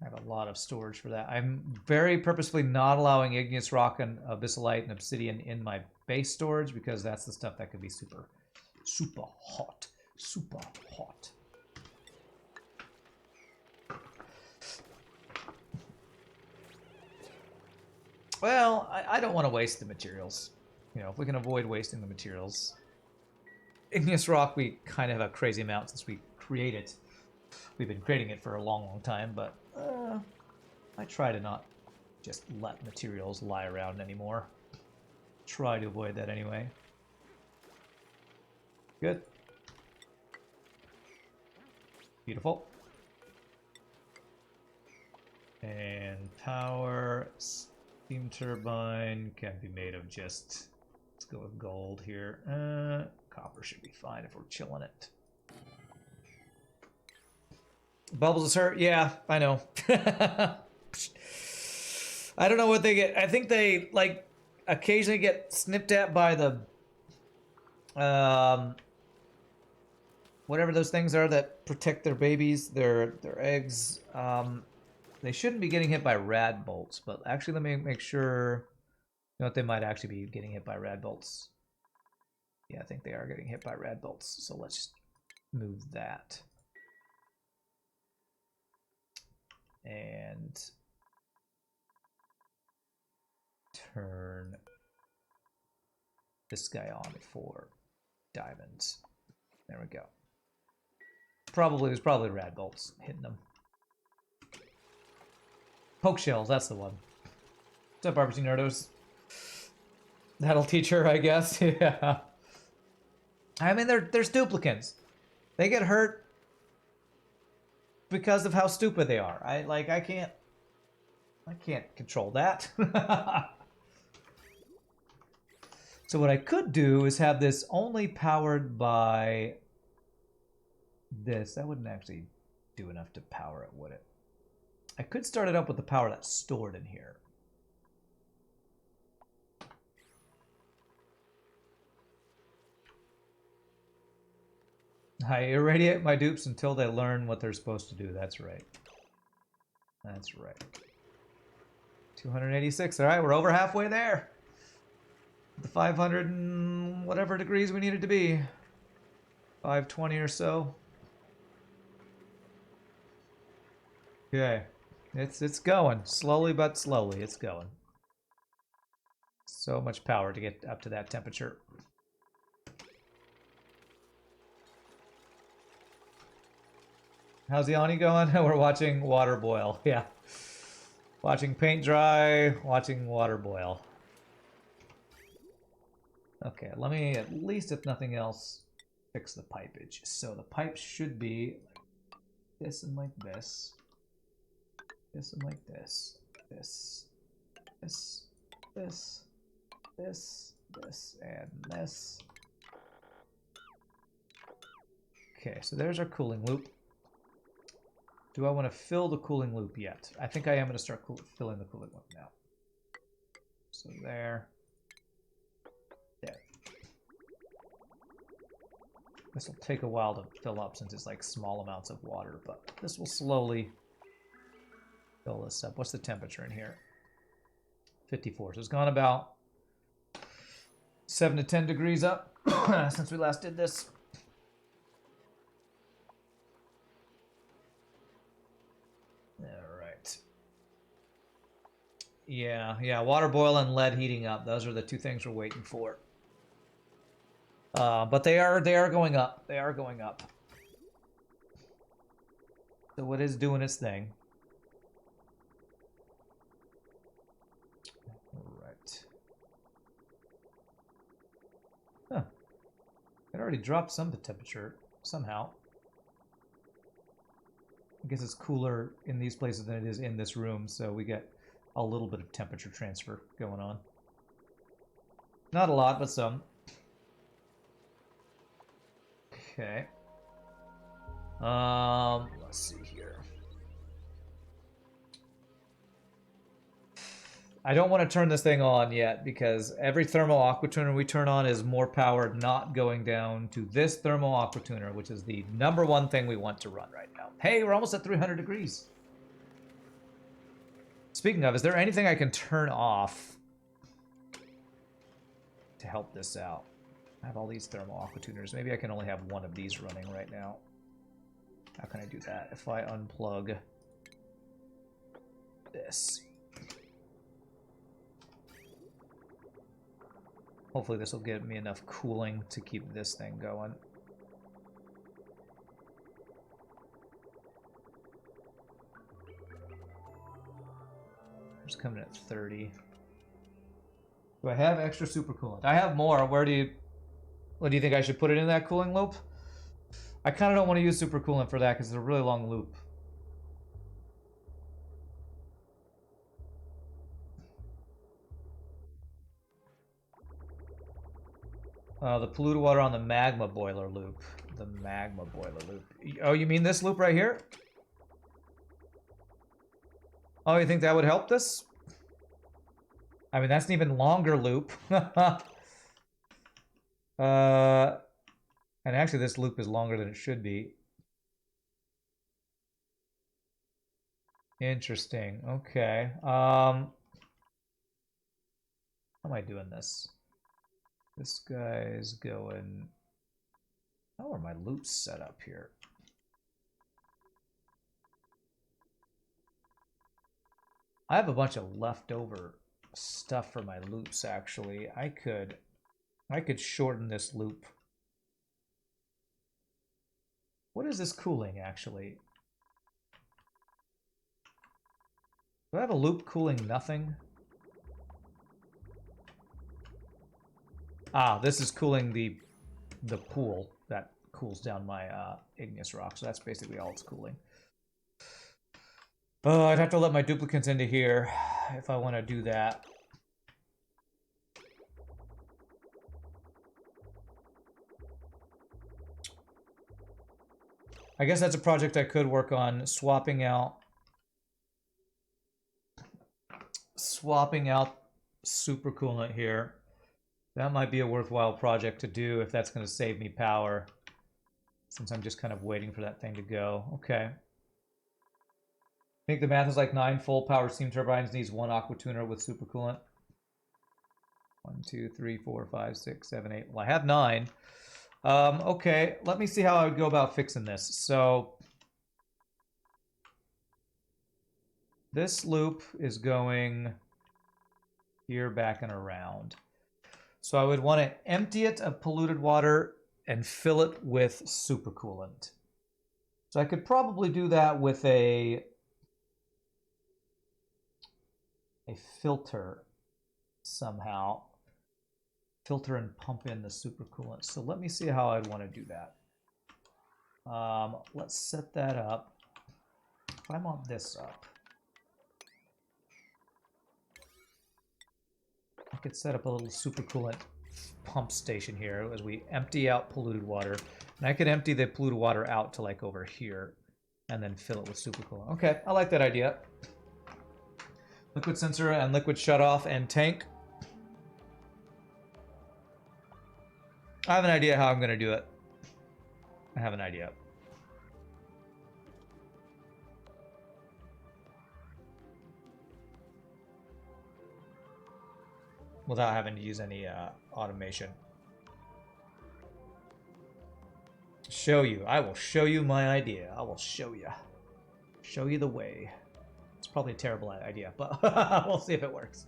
I have a lot of storage for that. I'm very purposefully not allowing igneous rock and abyssalite and obsidian in my base storage because that's the stuff that could be super hot. Super hot. Well, I don't want to waste the materials. You know, if we can avoid wasting the materials. Igneous rock, we kind of have a crazy amount since we create it. We've been creating it for a long time, but I try to not just let materials lie around anymore. Try to avoid that anyway. Good. Beautiful. And power, steam turbine can be made of just, let's go with gold here. Copper should be fine if we're chilling it. Bubbles is hurt? Yeah, I know. I don't know what they get. I think they, like, occasionally get snipped at by the, whatever those things are that protect their babies, their eggs. They shouldn't be getting hit by rad bolts, but actually let me make sure. You know what, they might actually be getting hit by rad bolts. Yeah, I think they are getting hit by rad bolts, so let's just move that. And turn this guy on for diamonds. There we go. There's probably rad bolts hitting them. Poke shells, that's the one. What's up, Barbecue Nerdos? That'll teach her, I guess. Yeah. I mean, they're duplicants. They get hurt because of how stupid they are. I can't control that. So what I could do is have this only powered by this. That wouldn't actually do enough to power it, would it? I could start it up with the power that's stored in here. I irradiate my dupes until they learn what they're supposed to do. That's right. That's right. 286. All right, we're over halfway there. The 500 and whatever degrees we need it to be. 520 or so. Okay. It's going. Slowly but slowly, it's going. So much power to get up to that temperature. How's the Ani going? We're watching water boil. Yeah. Watching paint dry, watching water boil. Okay, let me, at least if nothing else, fix the pipage. So the pipe should be like this and like this. This and like this. This. This. This. This. This. And this. Okay, so there's our cooling loop. Do I want to fill the cooling loop yet? I think I am going to start filling the cooling loop now. So there. There. This will take a while to fill up since it's like small amounts of water, but this will slowly fill this up. What's the temperature in here? 54. So it's gone about 7 to 10 degrees up since we last did this. Yeah, water boil and lead heating up. Those are the two things we're waiting for. But they are going up. They are going up. So it is doing its thing. All right. Huh. It already dropped some of the temperature somehow. I guess it's cooler in these places than it is in this room, so we get a little bit of temperature transfer going on. Not a lot, but some. Okay. Let's see here. I don't want to turn this thing on yet because every thermal aqua tuner we turn on is more power not going down to this thermal aqua tuner, which is the #1 thing we want to run right now. Hey, we're almost at 300 degrees. Speaking of, is there anything I can turn off to help this out? I have all these thermal aqua tuners. Maybe I can only have one of these running right now. How can I do that? If I unplug this. Hopefully this will get me enough cooling to keep this thing going. Just coming at 30. Do I have extra supercoolant? I have more. What do you think I should put it in that cooling loop? I kind of don't want to use supercoolant for that because it's a really long loop. The polluted water on the magma boiler loop. The magma boiler loop. Oh, you mean this loop right here? Oh, you think that would help this? I mean, that's an even longer loop. And actually, this loop is longer than it should be. Interesting. Okay. How am I doing this? This guy's going... How are my loops set up here? I have a bunch of leftover stuff for my loops, actually. I could shorten this loop. What is this cooling, actually? Do I have a loop cooling nothing? Ah, this is cooling the pool that cools down my igneous rock, so that's basically all it's cooling. Oh, I'd have to let my duplicates into here if I want to do that. I guess that's a project I could work on, swapping out supercoolant here. That might be a worthwhile project to do if that's going to save me power, since I'm just kind of waiting for that thing to go. Okay. I think the math is like 9 full power steam turbines needs 1 aqua tuner with supercoolant. 1, 2, 3, 4, 5, 6, 7, 8. Well, I have 9. Okay, let me see how I would go about fixing this. So this loop is going here, back, and around. So I would want to empty it of polluted water and fill it with supercoolant. So I could probably do that with a filter somehow. Filter and pump in the supercoolant. So let me see how I'd want to do that. Let's set that up. If I want this up, I could set up a little supercoolant pump station here as we empty out polluted water. And I could empty the polluted water out to like over here and then fill it with supercoolant. Okay, I like that idea. Liquid sensor and liquid shutoff and tank. I have an idea how I'm going to do it. I have an idea. Without having to use any automation. Show you. I will show you my idea. I will show you. Show you the way. It's probably a terrible idea, but we'll see if it works.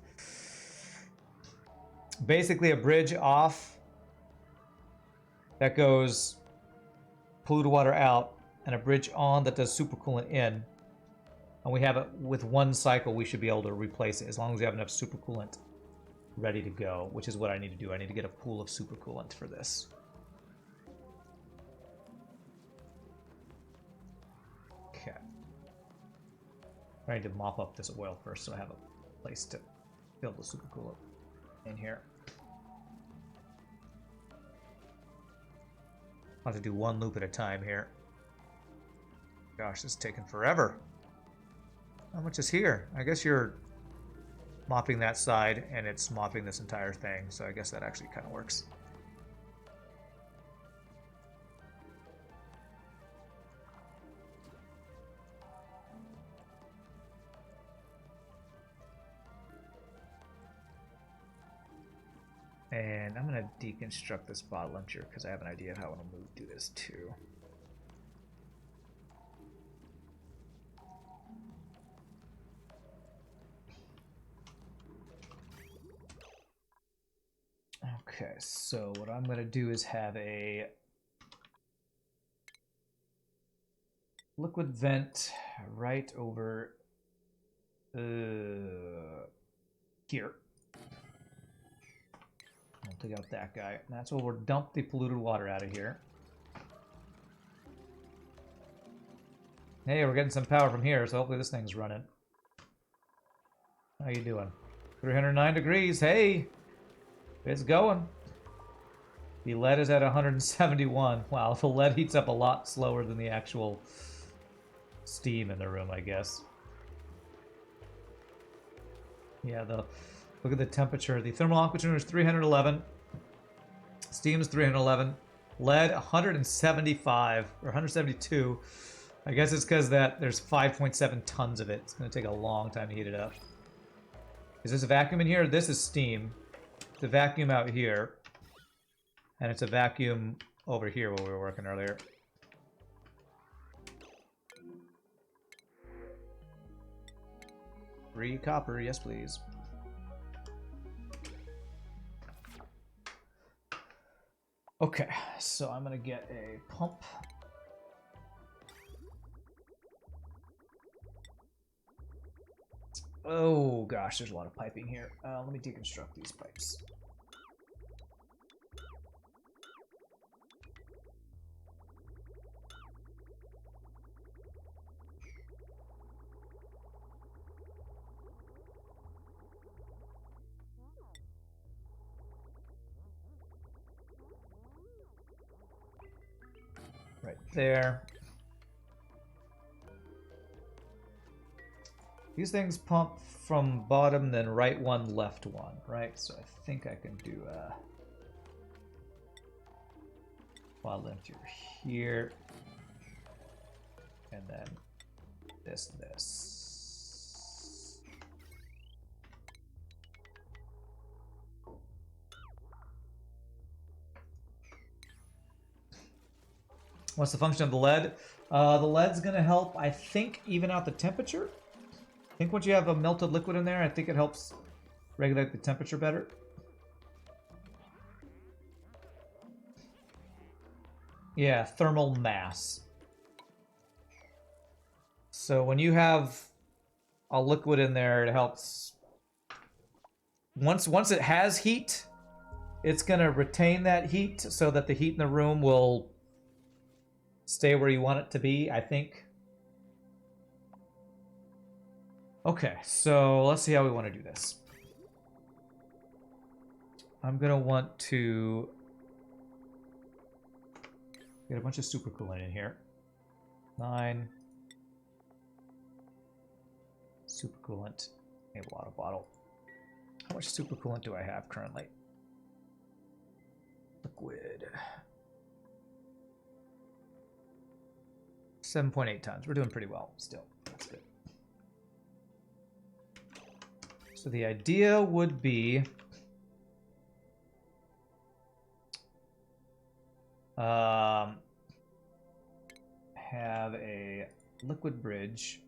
Basically a bridge off that goes polluted water out and a bridge on that does supercoolant in. And we have it with one cycle, we should be able to replace it as long as we have enough supercoolant ready to go, which is what I need to do. I need to get a pool of supercoolant for this. Okay. I need to mop up this oil first so I have a place to fill the supercoolant in here. I'll have to do one loop at a time here. Gosh, this is taking forever. How much is here? I guess you're mopping that side and it's mopping this entire thing, so I guess that actually kind of works. And I'm going to deconstruct this bottle launcher because I have an idea of how I want to do this too. Okay, so what I'm going to do is have a liquid vent right over here. I'll take out that guy. And that's where we'll dump the polluted water out of here. Hey, we're getting some power from here, so hopefully this thing's running. How you doing? 309 degrees. Hey! It's going. The lead is at 171. Wow, the lead heats up a lot slower than the actual steam in the room, I guess. Yeah, look at the temperature. The thermal aqua is 311. Steam is 311. Lead 175 or 172. I guess it's because there's 5.7 tons of it. It's going to take a long time to heat it up. Is this a vacuum in here? This is steam. It's a vacuum out here. And it's a vacuum over here where we were working earlier. Free copper, yes please. Okay, so I'm gonna get a pump. Oh gosh, there's a lot of piping here. Let me deconstruct these pipes. Right there. These things pump from bottom, then right one, left one, right? So I think I can do a bottle emptier here. And then this. What's the function of the lead? The lead's going to help, I think, even out the temperature. I think once you have a melted liquid in there, I think it helps regulate the temperature better. Yeah, thermal mass. So when you have a liquid in there, it helps. Once it has heat, it's going to retain that heat so that the heat in the room will stay where you want it to be, I think. Okay, so let's see how we want to do this. I'm going to want to get a bunch of supercoolant in here. 9. Supercoolant. Enable auto bottle. How much supercoolant do I have currently? Liquid. 7.8 tons. We're doing pretty well still. That's good. So the idea would be have a liquid bridge,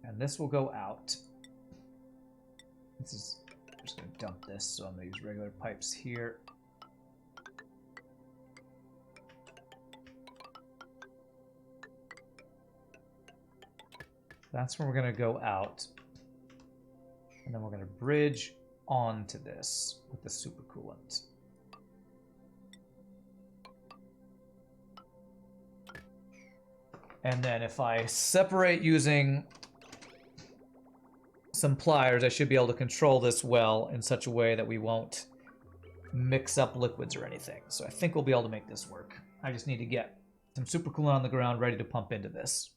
and this will go out. I'm just going to dump this, so I'm going to use regular pipes here. That's where we're going to go out. And then we're going to bridge onto this with the supercoolant. And then if I separate using some pliers, I should be able to control this well in such a way that we won't mix up liquids or anything. So I think we'll be able to make this work. I just need to get some supercoolant on the ground ready to pump into this.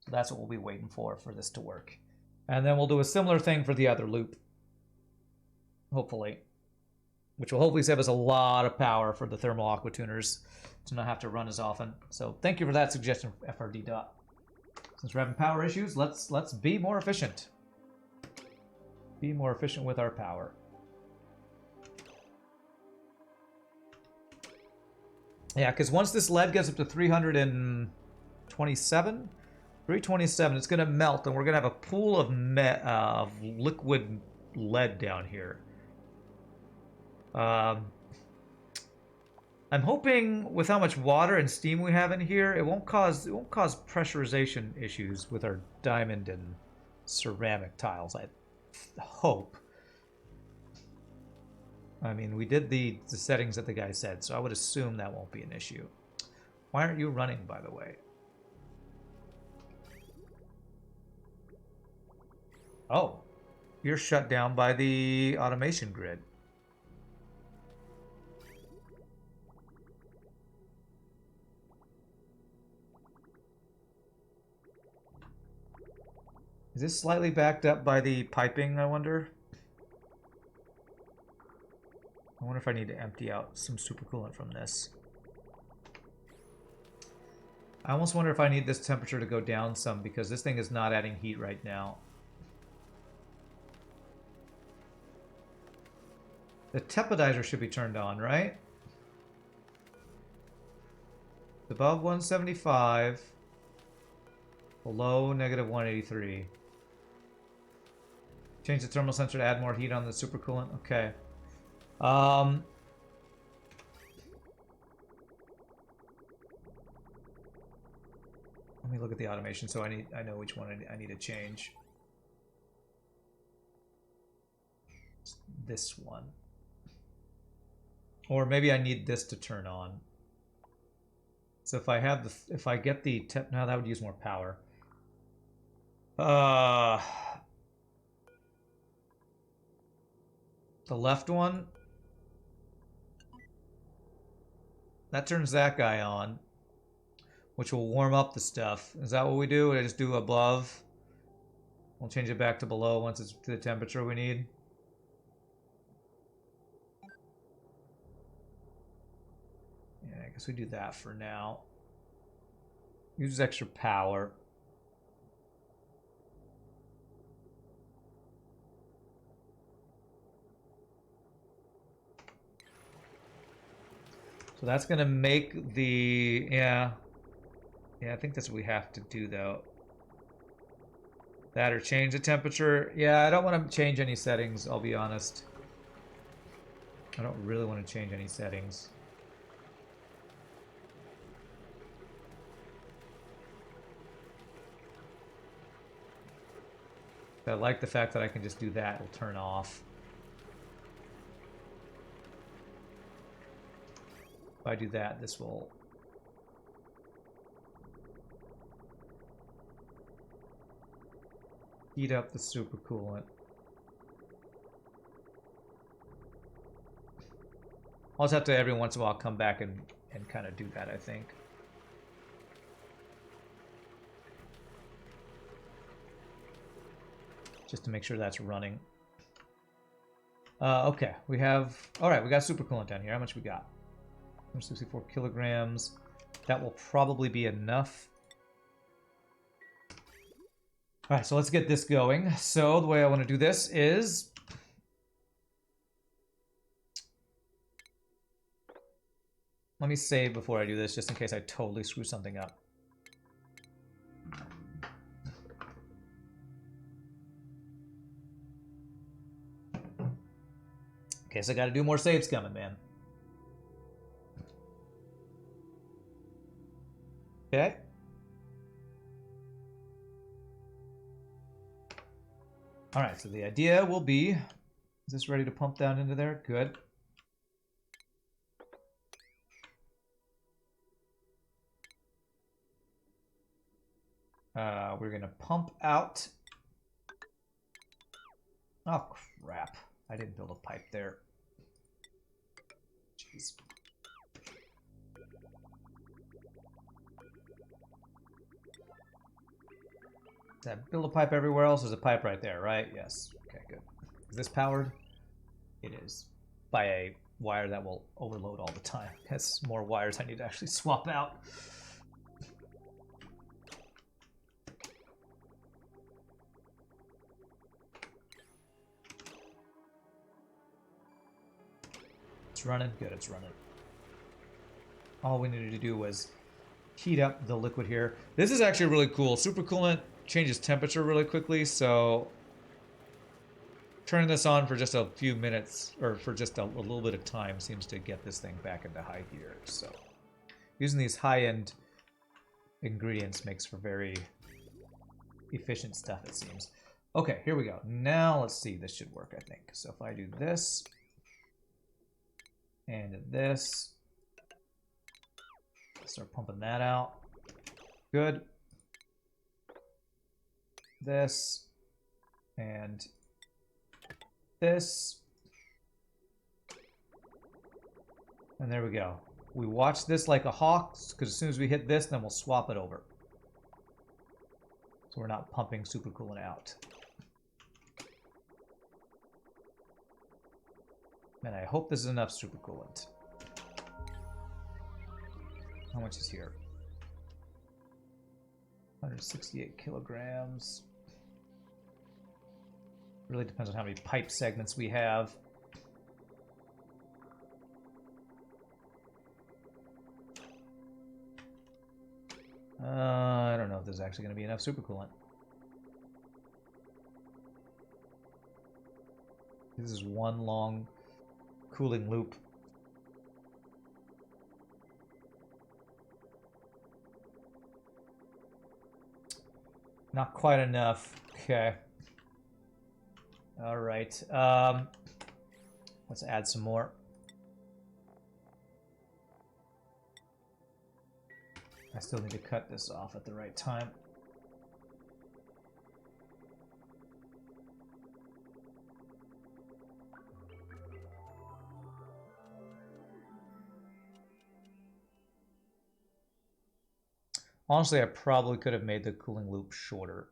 So that's what we'll be waiting for this to work. And then we'll do a similar thing for the other loop. Hopefully. Which will hopefully save us a lot of power for the thermal aqua tuners to not have to run as often. So thank you for that suggestion, FRD Dot. Since we're having power issues, let's be more efficient. Be more efficient with our power. Yeah, because once this lead gets up to 327, 327, it's going to melt, and we're going to have a pool of liquid lead down here. I'm hoping with how much water and steam we have in here, it won't cause pressurization issues with our diamond and ceramic tiles. I hope. I mean, we did the settings that the guy said, so I would assume that won't be an issue. Why aren't you running, by the way? Oh, you're shut down by the automation grid. Is this slightly backed up by the piping, I wonder? I wonder if I need to empty out some supercoolant from this. I almost wonder if I need this temperature to go down some because this thing is not adding heat right now. The tepodizer should be turned on, right? Above 175. Below negative 183. Change the thermal sensor to add more heat on the supercoolant. Okay. Let me look at the automation so I know which one I need to change. It's this one. Or maybe I need this to turn on. So if I get the now that would use more power. The left one, that turns that guy on, which will warm up the stuff. Is that what we do? I just do above. We'll change it back to below once it's to the temperature we need. Yeah, I guess we do that for now. Uses extra power. So that's gonna make the yeah, I think that's what we have to do though. That or change the temperature. Yeah, I don't want to change any settings, I'll be honest. I don't really want to change any settings. I like the fact that I can just do that, it'll turn off. If I do that, this will... heat up the supercoolant. I'll just have to every once in a while come back and kind of do that, I think. Just to make sure that's running. Okay, we have... Alright, we got supercoolant down here. How much we got? 164 kilograms. That will probably be enough. Alright, so let's get this going. So the way I want to do this is... let me save before I do this, just in case I totally screw something up. Okay, so I gotta do more saves coming, man. Okay. Alright, so the idea will be... is this ready to pump down into there? Good. We're gonna pump out... oh, crap. I didn't build a pipe there. Jeez. Did I build a pipe everywhere else? There's a pipe right there, right? Yes. Okay, good. Is this powered? It is. By a wire that will overload all the time. That's more wires I need to actually swap out. It's running? Good, it's running. all we needed to do was heat up the liquid here. This is actually really cool. Supercoolant changes temperature really quickly, so turning this on for just a few minutes, or for just a little bit of time, seems to get this thing back into high gear. So using these high-end ingredients makes for very efficient stuff, it seems. Okay, here we go. Now let's see. This should work, I think. So if I do this and this, start pumping that out. Good. This and this. And there we go. We watch this like a hawk, because as soon as we hit this, then we'll swap it over. So we're not pumping supercoolant out. And I hope this is enough supercoolant. How much is here? 168 kilograms. Really depends on how many pipe segments we have. I don't know if there's actually going to be enough supercoolant. This is one long cooling loop. Not quite enough. Okay. All right. Let's add some more. I still need to cut this off at the right time. Honestly, I probably could have made the cooling loop shorter.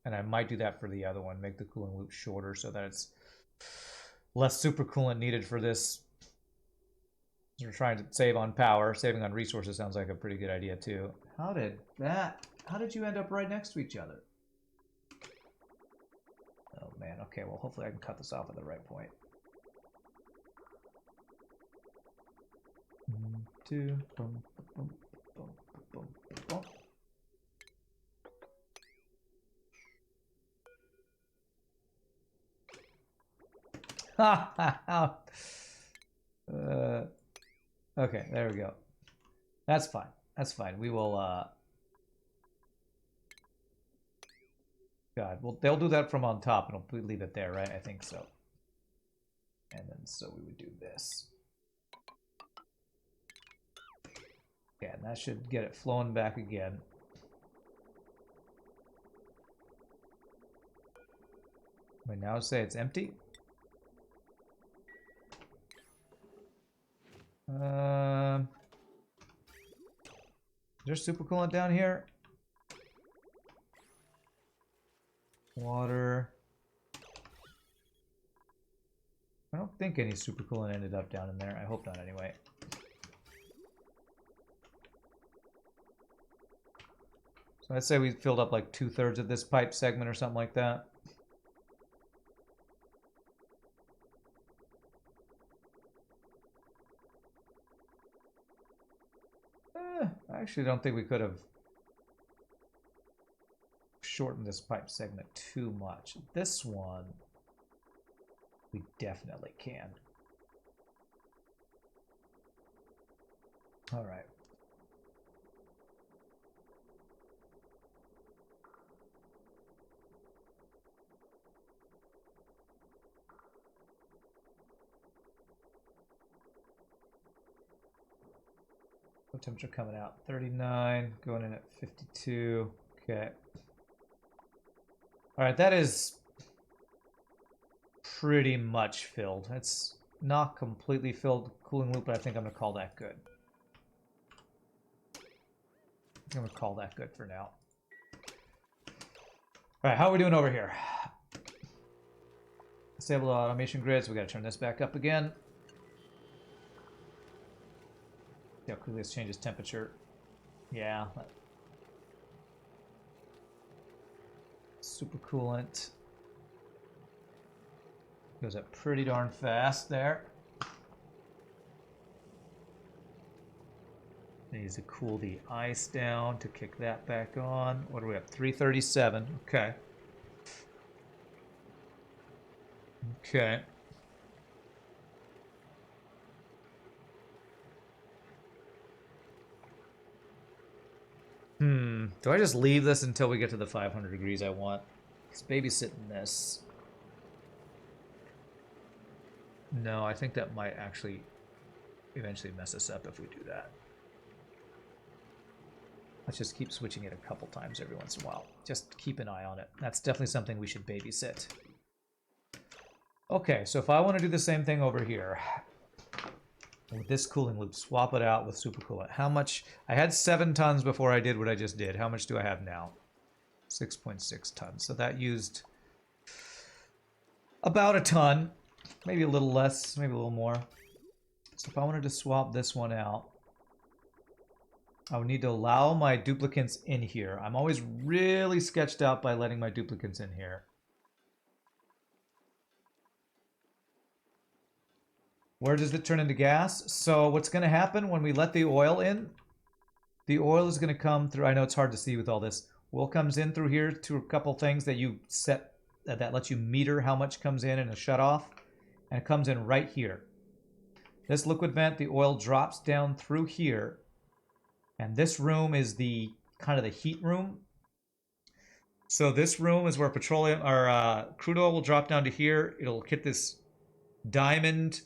And I might do that for the other one, make the cooling loop shorter so that it's less supercoolant needed for this. We're trying to save on power. Saving on resources sounds like a pretty good idea too. How did you end up right next to each other? Oh man, okay, well hopefully I can cut this off at the right point. 1, 2, boom, boom, boom, boom, boom. Okay, there we go. That's fine. That's fine. We will, God, well, they'll do that from on top, and we'll leave it there, right? I think so. And then, so we would do this. Yeah, and that should get it flowing back again. We now say it's empty. There's supercoolant down here. Water. I don't think any supercoolant ended up down in there. I hope not anyway. So I'd say we filled up like 2/3 of this pipe segment or something like that. I actually don't think we could have shortened this pipe segment too much. This one, we definitely can. All right. What temperature coming out? 39, going in at 52. Okay. All right, that is pretty much filled. It's not completely filled cooling loop, but I think I'm gonna call that good. I'm gonna call that good for now. All right, how are we doing over here? Disable the automation grid, so we gotta turn this back up again. See how quickly this changes temperature. Yeah. Super coolant. Goes up pretty darn fast there. needs to cool the ice down to kick that back on. What are we at? 337. Okay. Okay. Do I just leave this until we get to the 500 degrees I want? It's babysitting this. No, I think that might actually eventually mess us up if we do that. Let's just keep switching it a couple times every once in a while. Just keep an eye on it. That's definitely something we should babysit. Okay, so if I want to do the same thing over here, with this cooling loop, swap it out with supercoolant. How much? I had 7 tons before I did what I just did. How much do I have now? 6.6 tons. So that used about a ton. Maybe a little less, maybe a little more. So if I wanted to swap this one out, I would need to allow my duplicants in here. I'm always really sketched out by letting my duplicants in here. Where does it turn into gas? So what's going to happen when we let the oil in? The oil is going to come through. I know it's hard to see with all this. Oil comes in through here to a couple things that you set that lets you meter how much comes in a shutoff. And it comes in right here. This liquid vent, the oil drops down through here. And this room is the kind of the heat room. So this room is where petroleum or crude oil will drop down to here. It'll hit this diamond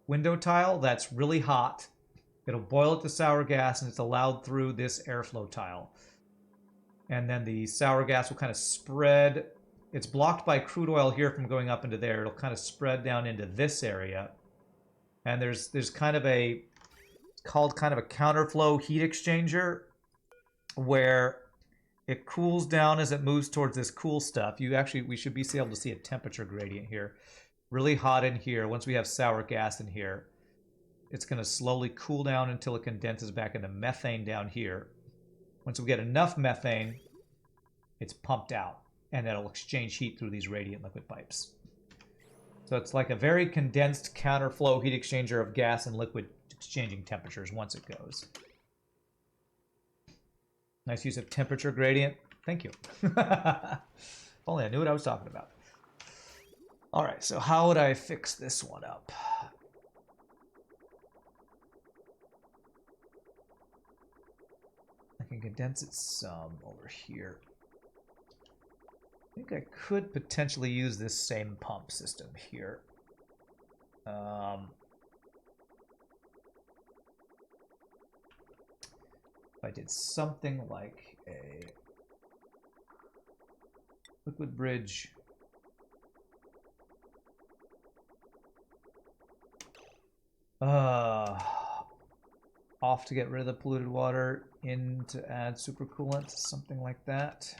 window tile that's really hot. It'll boil it to sour gas, and it's allowed through this airflow tile. And then the sour gas will kind of spread. It's blocked by crude oil here from going up into there. It'll kind of spread down into this area. And there's kind of a, it's called kind of a counterflow heat exchanger, where it cools down as it moves towards this cool stuff. We should be able to see a temperature gradient here. Really hot in here. Once we have sour gas in here, it's going to slowly cool down until it condenses back into methane down here. Once we get enough methane, it's pumped out, and it'll exchange heat through these radiant liquid pipes. So it's like a very condensed counterflow heat exchanger of gas and liquid exchanging temperatures once it goes. Nice use of temperature gradient. Thank you. If only I knew what I was talking about. All right, so how would I fix this one up? I can condense it some over here. I think I could potentially use this same pump system here. If I did something like a liquid bridge. Off to get rid of the polluted water, in to add supercoolant, something like that.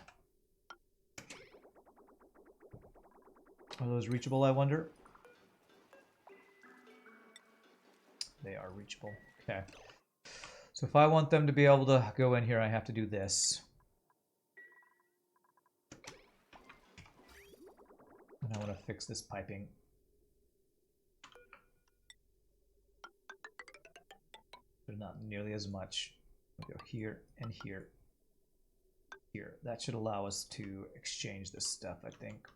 Are those reachable, I wonder? They are reachable. Okay. So if I want them to be able to go in here, I have to do this. And I want to fix this piping. But not nearly as much. We'll go here and here. Here. That should allow us to exchange this stuff, I think.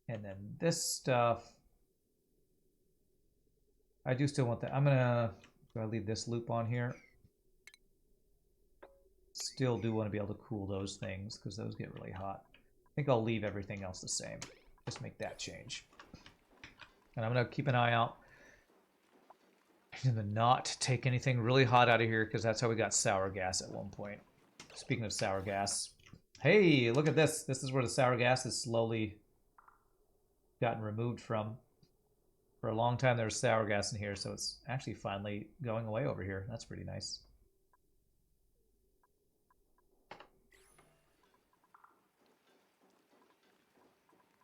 And then this stuff, I do still want that. Do I leave this loop on here? Still do want to be able to cool those things because those get really hot. I think I'll leave everything else the same. Just make that change. And I'm going to keep an eye out to not take anything really hot out of here because that's how we got sour gas at one point. Speaking of sour gas, hey, look at this. This is where the sour gas is slowly gotten removed from. For a long time there was sour gas in here, so it's actually finally going away over here. That's pretty nice.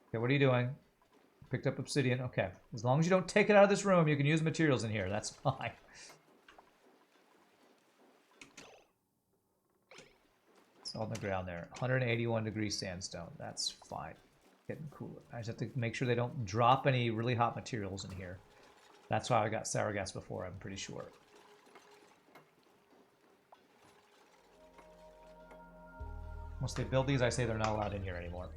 Okay, what are you doing? Picked up obsidian. Okay. As long as you don't take it out of this room, you can use materials in here. That's fine. It's on the ground there. 181 degrees sandstone. That's fine. Getting cooler. I just have to make sure they don't drop any really hot materials in here. That's why I got sour gas before, I'm pretty sure. Once they build these, I say they're not allowed in here anymore.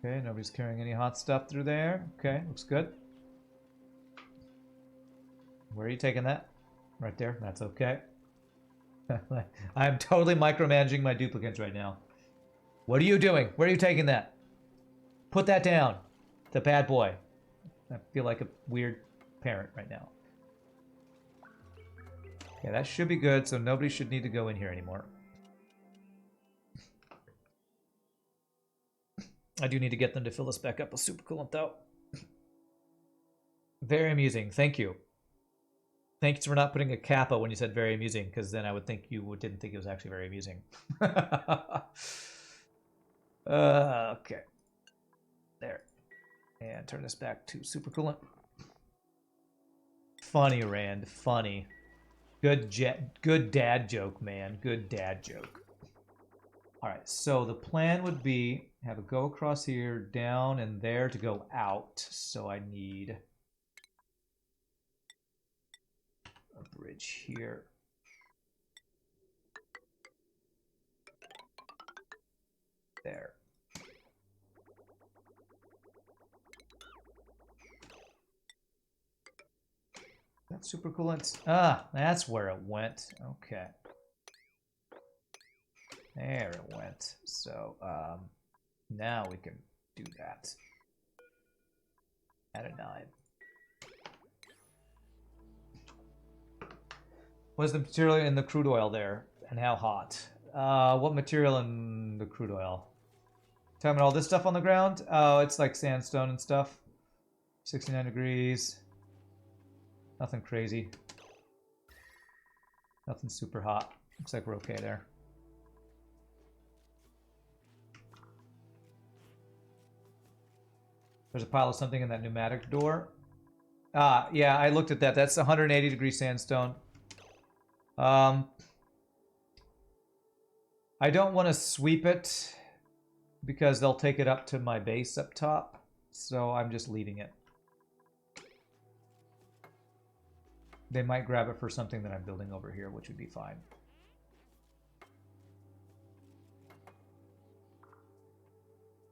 Okay, nobody's carrying any hot stuff through there. Okay, looks good. Where are you taking that? Right there. That's okay. I'm totally micromanaging my duplicates right now. What are you doing? Where are you taking that? Put that down. The bad boy. I feel like a weird parent right now. Okay, that should be good, so nobody should need to go in here anymore. I do need to get them to fill this back up with super coolant, though. Very amusing. Thank you. Thanks for not putting a kappa when you said very amusing, because then I would think you didn't think it was actually very amusing. Okay. There. And turn this back to super coolant. Funny, Rand. Funny. Good dad joke, man. Good dad joke. Alright, so the plan would be have it go across here, down, and there to go out. So I need a bridge here. There. That's super coolant. Ah, that's where it went. Okay. There it went. So, now we can do that. Add a 9. What's the material in the crude oil there? And how hot? What material in the crude oil? Tell me all this stuff on the ground? Oh, it's like sandstone and stuff. 69 degrees. Nothing crazy. Nothing super hot. Looks like we're okay there. There's a pile of something in that pneumatic door. Ah, yeah, I looked at that. That's 180 degree sandstone. I don't want to sweep it because they'll take it up to my base up top. So I'm just leaving it. They might grab it for something that I'm building over here, which would be fine.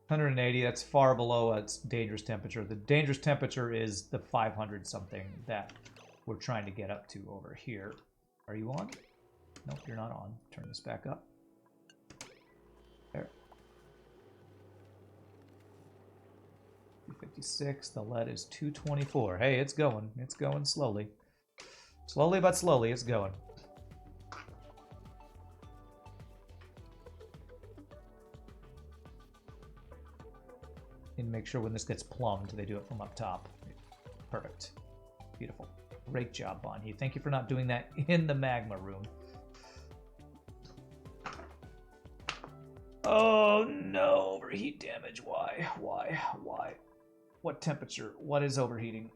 (180), that's far below its dangerous temperature. The dangerous temperature is the 500 something that we're trying to get up to over here. Are you on? Nope, you're not on. Turn this back up. There. 256, the lead is 224. Hey, it's going. It's going slowly. Slowly but slowly, it's going. And make sure when this gets plumbed, they do it from up top. Perfect. Beautiful. Great job, Bonnie. Thank you for not doing that in the magma room. Oh no, overheat damage. Why? Why? Why? What temperature? What is overheating?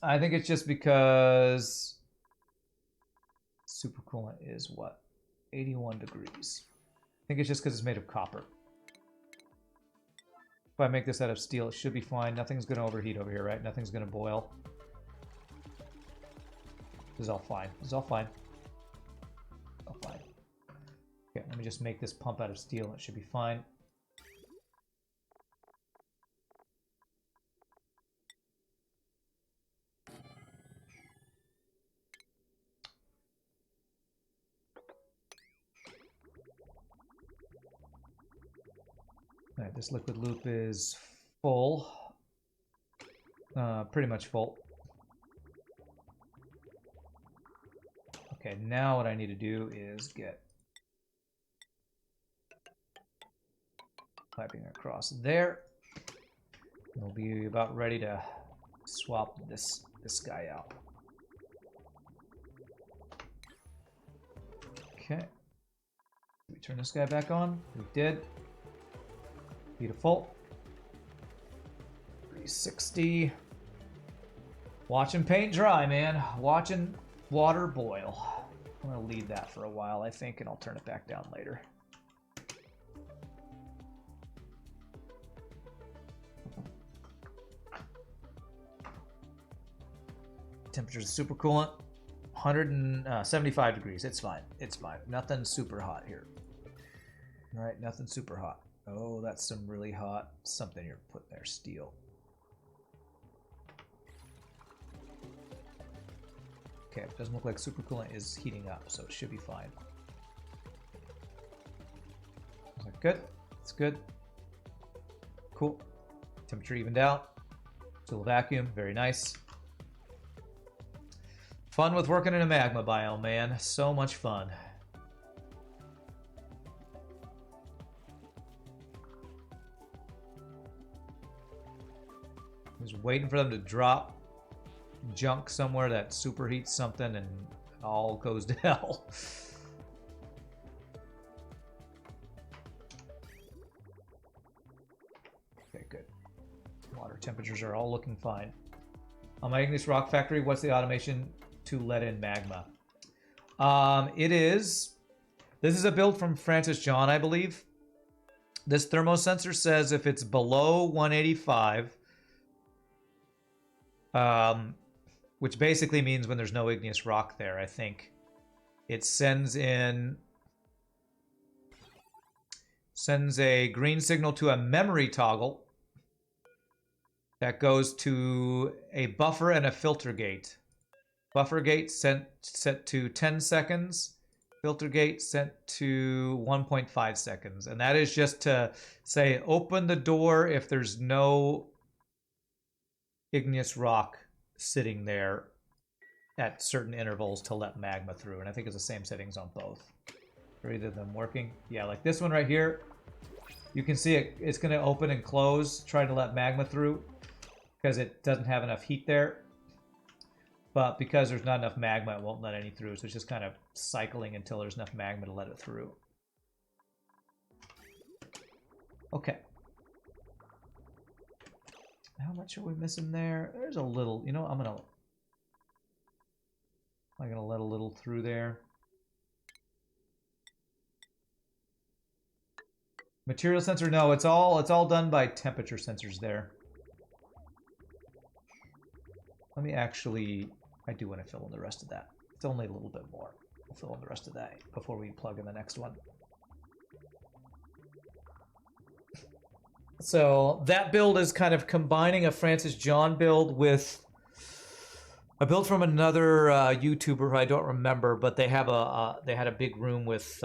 I think it's just because supercoolant is what? 81 degrees. I think it's just because it's made of copper. If I make this out of steel, it should be fine. Nothing's going to overheat over here, right? Nothing's going to boil. This is all fine. This is all fine. All fine. Okay, let me just make this pump out of steel and it should be fine. Alright, this liquid loop is full. Pretty much full. Okay, now what I need to do is get piping across there. We'll be about ready to swap this guy out. Okay. Did we turn this guy back on? We did. Beautiful. 360. Watching paint dry, man. Watching water boil. I'm gonna leave that for a while, I think, and I'll turn it back down later. Temperature's super coolant. 175 degrees. It's fine. It's fine. Nothing super hot here. All right, nothing super hot. Oh, that's some really hot something you're putting there. Steel. Okay, it doesn't look like super coolant is heating up, so it should be fine. Is that good? It's good. Cool. Temperature evened out. Still a vacuum. Very nice. Fun with working in a magma biome, man. So much fun. Just waiting for them to drop junk somewhere that superheats something and it all goes to hell. Okay, good. Water temperatures are all looking fine. On my Igneous Rock Factory, what's the automation to let in magma? This is a build from Francis John, I believe. This thermosensor says if it's below 185, which basically means when there's no igneous rock there, I think, it sends a green signal to a memory toggle that goes to a buffer and a filter gate. Buffer gate set to 10 seconds. Filter gate set to 1.5 seconds. And that is just to say, open the door if there's no igneous rock sitting there at certain intervals to let magma through. And I think it's the same settings on both. Are either of them working? Yeah, like this one right here. You can see it's going to open and close, trying to let magma through because it doesn't have enough heat there. But because there's not enough magma, it won't let any through. So it's just kind of cycling until there's enough magma to let it through. Okay. How much are we missing there? There's a little, you know, I'm gonna let a little through there. Material sensor, no, it's all done by temperature sensors there. Let me actually, I do want to fill in the rest of that. It's only a little bit more. We'll fill in the rest of that before we plug in the next one. So that build is kind of combining a Francis John build with a build from another YouTuber who I don't remember, but they have they had a big room with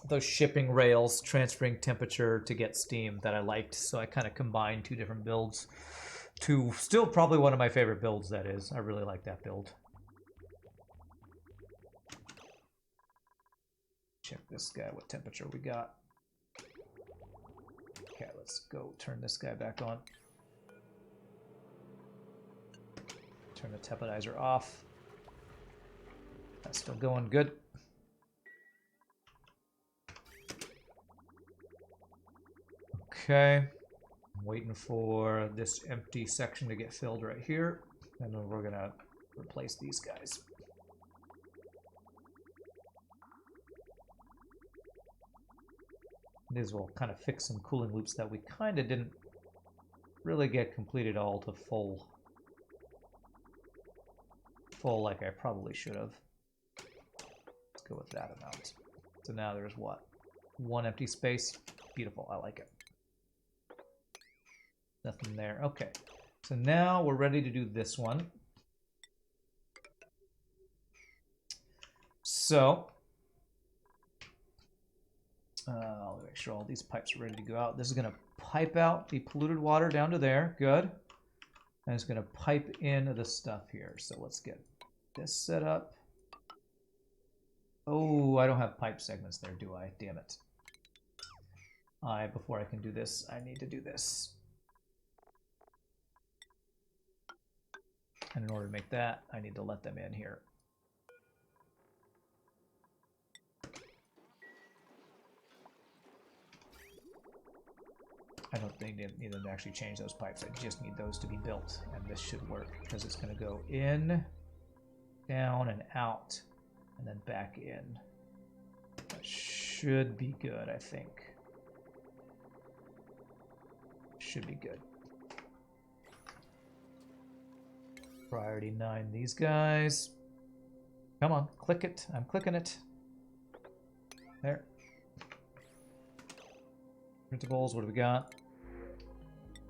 those shipping rails transferring temperature to get steam that I liked. So I kind of combined two different builds to still probably one of my favorite builds, that is. I really like that build. Check this guy, what temperature we got. Okay, let's go turn this guy back on. Turn the temporizer off. That's still going good. Okay, I'm waiting for this empty section to get filled right here, and then we're gonna replace these guys. These will kind of fix some cooling loops that we kind of didn't really get completed all to full like I probably should have. Let's go with that amount. So now there's what? One empty space. Beautiful, I like it. Nothing there. Okay, so now we're ready to do this one. So, I'll make sure all these pipes are ready to go out. This is going to pipe out the polluted water down to there. Good. And it's going to pipe in the stuff here. So let's get this set up. Oh, I don't have pipe segments there, do I? Damn it. Before I can do this, I need to do this. And in order to make that, I need to let them in here. I don't think they need to actually change those pipes. I just need those to be built, and this should work because it's going to go in, down, and out, and then back in. That should be good, I think. Should be good. Priority 9 these guys. Come on, click it. I'm clicking it. There. Printables, what do we got?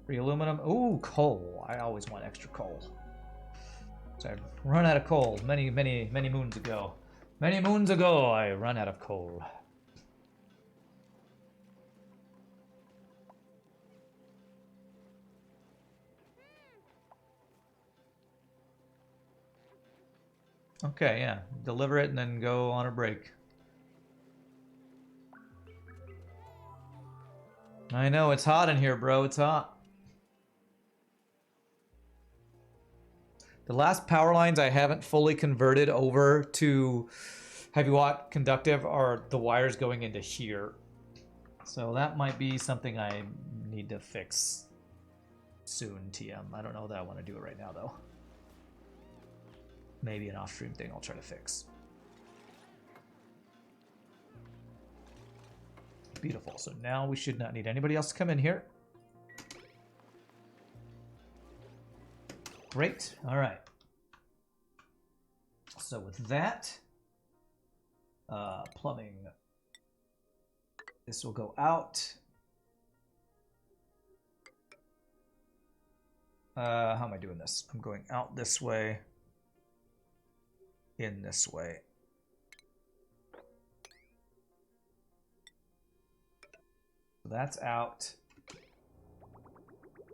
Free aluminum. Ooh, coal. I always want extra coal. So I've run out of coal many moons ago. Many moons ago, I run out of coal. Okay, yeah. Deliver it and then go on a break. I know, it's hot in here, bro. It's hot. The last power lines I haven't fully converted over to heavy watt conductive are the wires going into here. So that might be something I need to fix soon, TM. I don't know that I want to do it right now, though. Maybe an off-stream thing I'll try to fix. Beautiful. So now we should not need anybody else to come in here. Great. All right. So with that, plumbing, this will go out. How am I doing this? I'm going out this way, in this way. So that's out.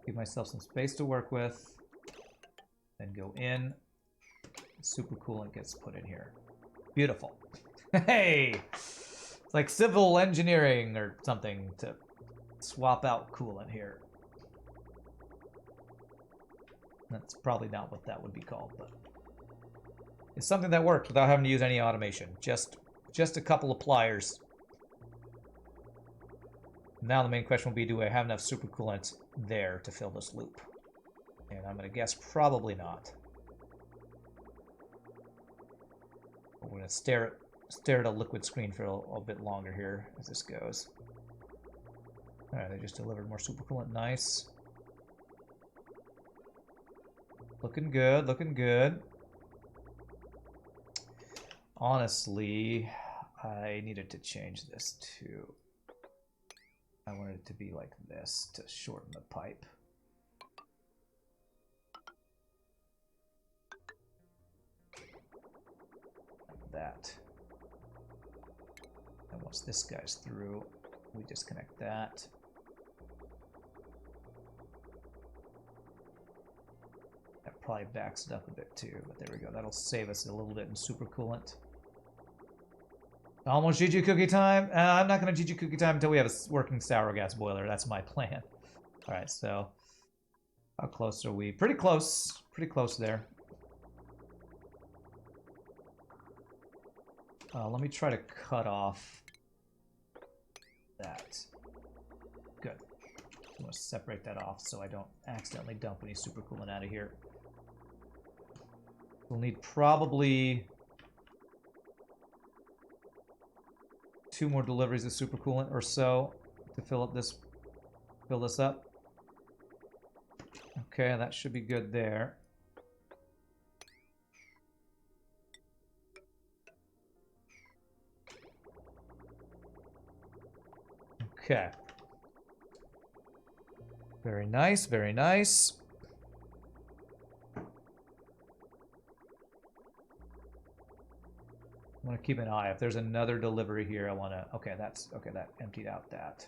Give myself some space to work with. Then go in. Super coolant gets put in here. Beautiful. Hey! It's like civil engineering or something to swap out coolant here. That's probably not what that would be called, but it's something that worked without having to use any automation. Just a couple of pliers. Now the main question will be, do I have enough supercoolant there to fill this loop? And I'm going to guess probably not. We're going to stare at a liquid screen for a bit longer here as this goes. Alright, they just delivered more supercoolant. Nice. Looking good, looking good. Honestly, I needed to change this to... I wanted it to be like this to shorten the pipe. Like that. And once this guy's through, we disconnect that. That probably backs it up a bit too, but there we go. That'll save us a little bit in supercoolant. Almost GG cookie time. I'm not going to GG cookie time until we have a working sour gas boiler. That's my plan. All right, so how close are we? Pretty close. Pretty close there. Let me try to cut off that. Good. I'm going to separate that off so I don't accidentally dump any supercoolant out of here. We'll need probably 2 more deliveries of supercoolant or so to fill this up. Okay, that should be good there. Okay. Very nice, very nice. I want to keep an eye. If there's another delivery here, I want to... Okay, that's... Okay, that emptied out that.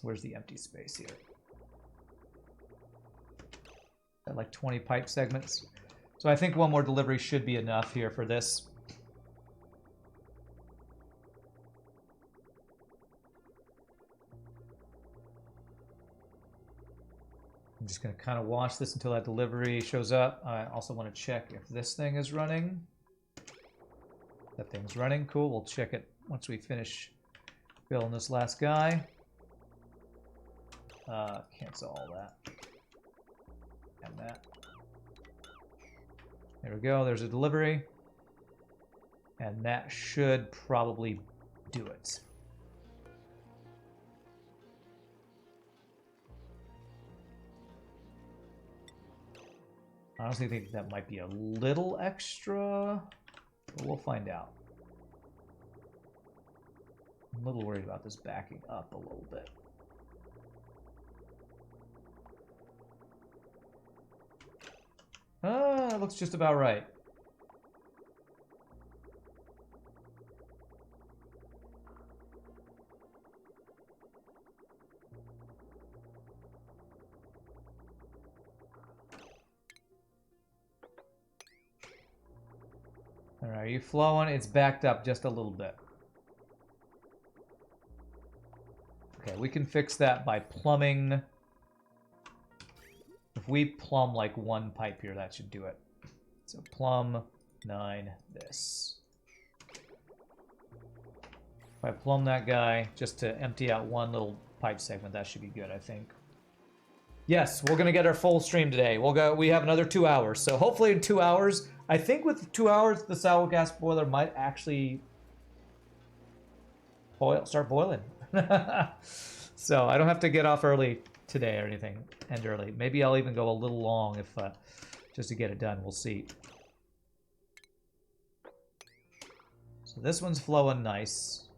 Where's the empty space here? Got like 20 pipe segments. So I think one more delivery should be enough here for this. I'm just going to kind of watch this until that delivery shows up. I also want to check if this thing is running. That thing's running. Cool. We'll check it once we finish filling this last guy. Cancel all that. And that. There we go. There's a delivery. And that should probably do it. I honestly think that might be a little extra, but we'll find out. I'm a little worried about this backing up a little bit. That looks just about right. All right, are you flowing? It's backed up just a little bit. Okay, we can fix that by plumbing. If we plumb like one pipe here, that should do it. So plumb 9 this. If I plumb that guy just to empty out one little pipe segment, that should be good, I think. Yes, we're gonna get our full stream today. We have another 2 hours, so hopefully in 2 hours. I think with 2 hours, the sour gas boiler might actually start boiling. So I don't have to get off early today or anything, end early. Maybe I'll even go a little long if just to get it done. We'll see. So this one's flowing nice.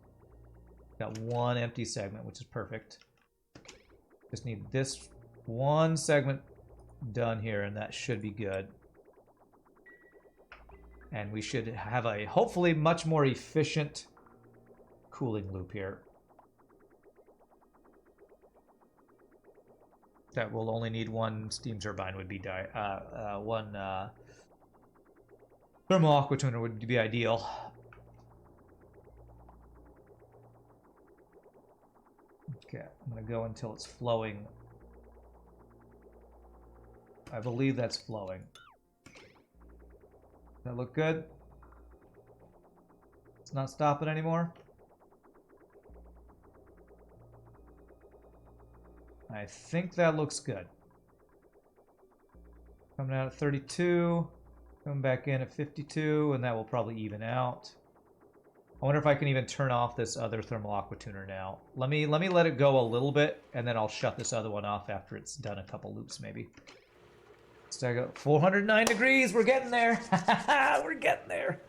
Got one empty segment, which is perfect. Just need this one segment done here, and that should be good. And we should have a hopefully much more efficient cooling loop here. That will only need one steam turbine would be one thermal aqua tuner would be ideal. Okay, I'm gonna go until it's flowing. I believe that's flowing. Does that look good? It's not stopping anymore. I think that looks good. Coming out at 32, coming back in at 52, and that will probably even out. I wonder if I can even turn off this other thermal aqua tuner now. Let me let it go a little bit, and then I'll shut this other one off after it's done a couple loops, maybe. So I go 409 degrees. We're getting there. We're getting there.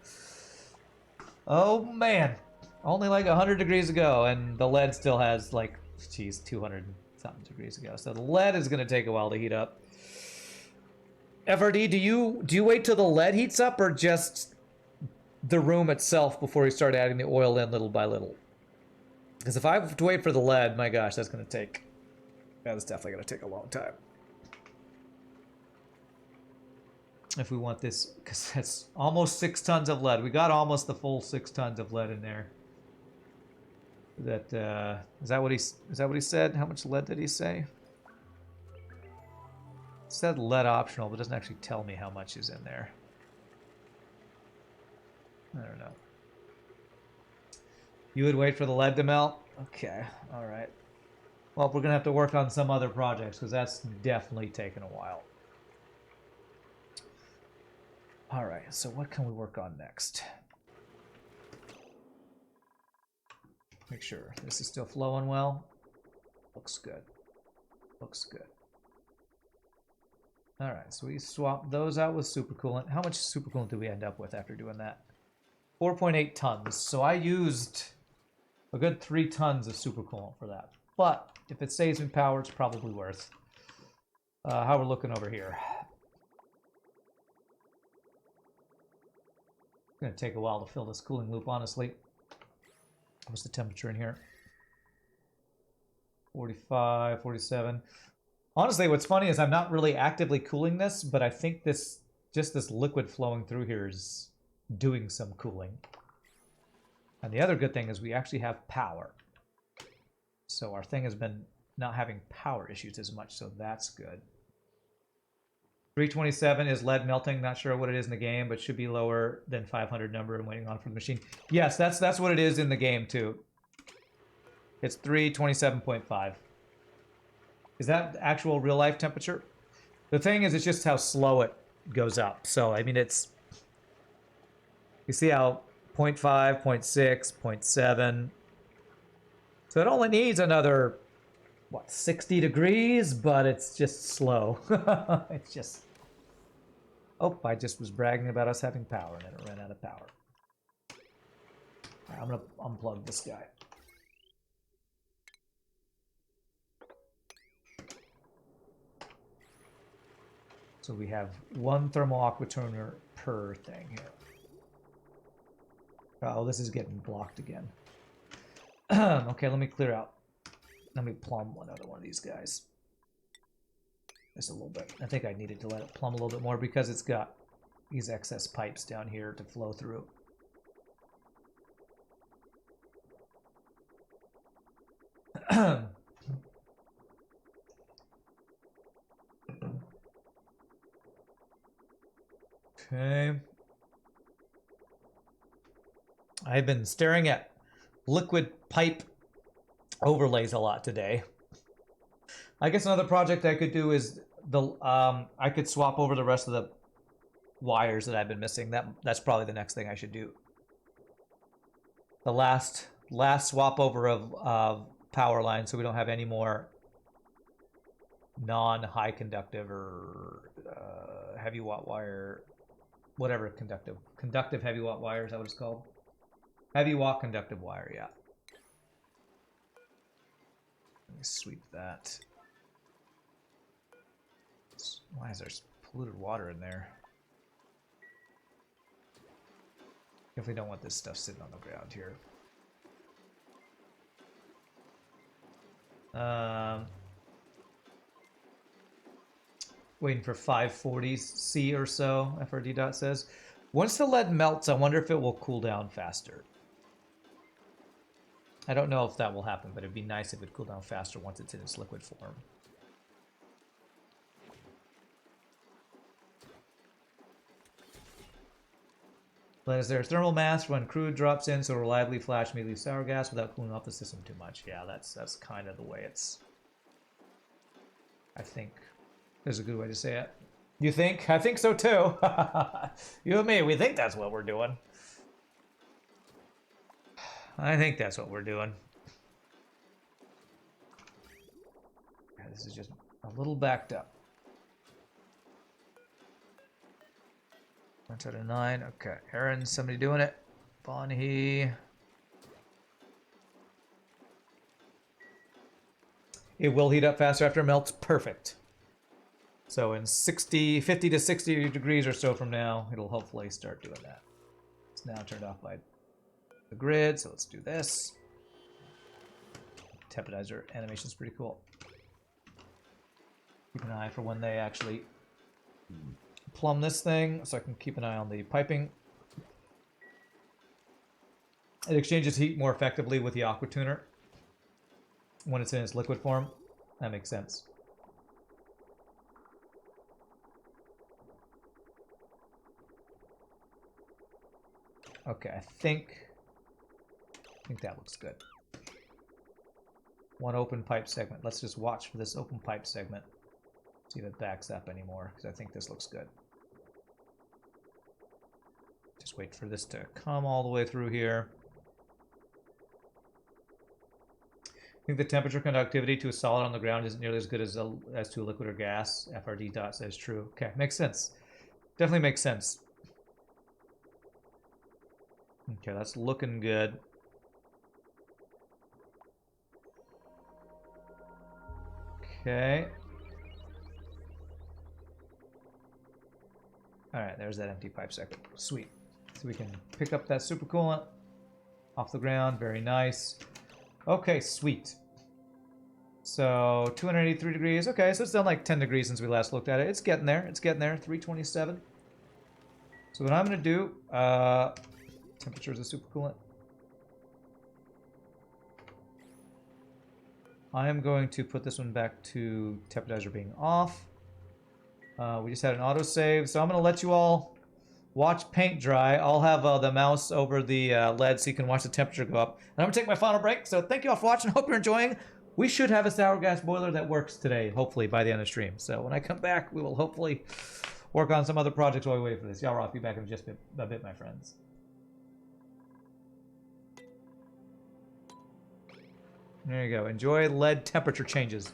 Oh man, only like 100 degrees ago, and the lead still has like, geez, 200 something degrees ago. So the lead is going to take a while to heat up. FRD, do you wait till the lead heats up, or just the room itself before you start adding the oil in little by little? Because if I have to wait for the lead, my gosh, that's definitely going to take a long time. If we want this, because that's almost 6 tons of lead. We got almost the full 6 tons of lead in there. That is that what he said? How much lead did he say? It said lead optional, but doesn't actually tell me how much is in there. I don't know. You would wait for the lead to melt? Okay, all right. Well, we're gonna have to work on some other projects because that's definitely taken a while. All right, so what can we work on next? Make sure this is still flowing well. Looks good. Looks good. All right, so we swapped those out with supercoolant. How much supercoolant did we end up with after doing that? 4.8 tons. So I used a good 3 tons of supercoolant for that. But if it saves me power, it's probably worth. How we're looking over here. It's gonna take a while to fill this cooling loop, honestly. What's the temperature in here? 45, 47. Honestly, what's funny is I'm not really actively cooling this, but I think this liquid flowing through here is doing some cooling. And the other good thing is we actually have power. So our thing has been not having power issues as much, so that's good. 327 is lead melting. Not sure what it is in the game, but should be lower than 500 number and waiting on for the machine. Yes, that's what it is in the game too. It's 327.5. Is that actual real life temperature? The thing is, it's just how slow it goes up. So, I mean, it's... You see how 0.5, 0.6, 0.7... So it only needs another, what, 60 degrees? But it's just slow. It's just... Oh, I just was bragging about us having power, and then it ran out of power. All right, I'm going to unplug this guy. So we have one thermal aquatuner per thing here. Oh, this is getting blocked again. Okay, let me clear out. Let me plumb one other one of these guys. Just a little bit. I think I needed to let it plumb a little bit more because it's got these excess pipes down here to flow through. Okay. I've been staring at liquid pipe overlays a lot today. I guess another project I could do is I could swap over the rest of the wires that I've been missing. That's probably the next thing I should do. The last swap over of power lines, so we don't have any more non-high conductive or heavy watt wire, whatever conductive heavy watt wire, is that what it's called? Heavy watt conductive wire, yeah. Let me sweep that. Why is there polluted water in there? Definitely don't want this stuff sitting on the ground here. Waiting for 540 C or so, FRD dot says. Once the lead melts, I wonder if it will cool down faster. I don't know if that will happen, but it'd be nice if it cooled down faster once it's in its liquid form. But is there thermal mass when crude drops in, so reliably flash immediately sour gas without cooling off the system too much? Yeah, that's kind of the way it's... I think there's a good way to say it. You think? I think so too. You and me, we think that's what we're doing. I think that's what we're doing. Yeah, this is just a little backed up. 1 out of 9. Okay, Aaron, somebody doing it. Bonnie. It will heat up faster after it melts. Perfect. So in 50 to 60 degrees or so from now, it'll hopefully start doing that. It's now turned off by the grid, so let's do this. Tempedizer animation's pretty cool. Keep an eye for when they actually plumb this thing, so I can keep an eye on the piping. It exchanges heat more effectively with the aqua tuner when it's in its liquid form. That makes sense. Okay, I think that looks good. One open pipe segment. Let's just watch for this open pipe segment. See if it backs up anymore, because I think this looks good. Just wait for this to come all the way through here. I think the temperature conductivity to a solid on the ground isn't nearly as good as to a liquid or gas. FRD dot says true. Okay, makes sense. Definitely makes sense. Okay, that's looking good. Okay. Alright, there's that empty pipe segment. Sweet. So we can pick up that supercoolant off the ground. Very nice. Okay, sweet. So 283 degrees. Okay, so it's down like 10 degrees since we last looked at it. It's getting there. It's getting there. 327. So what I'm going to do, temperature is a supercoolant. I am going to put this one back to tempedizer being off. We just had an autosave, so I'm going to let you all watch paint dry. I'll have the mouse over the LED so you can watch the temperature go up. And I'm going to take my final break, so thank you all for watching. Hope you're enjoying We should have a sour gas boiler that works today, hopefully, by the end of the stream. So when I come back, we will hopefully work on some other projects while we wait for this. Y'all rock. Be back in just a bit, my friends. There you go. Enjoy lead temperature changes.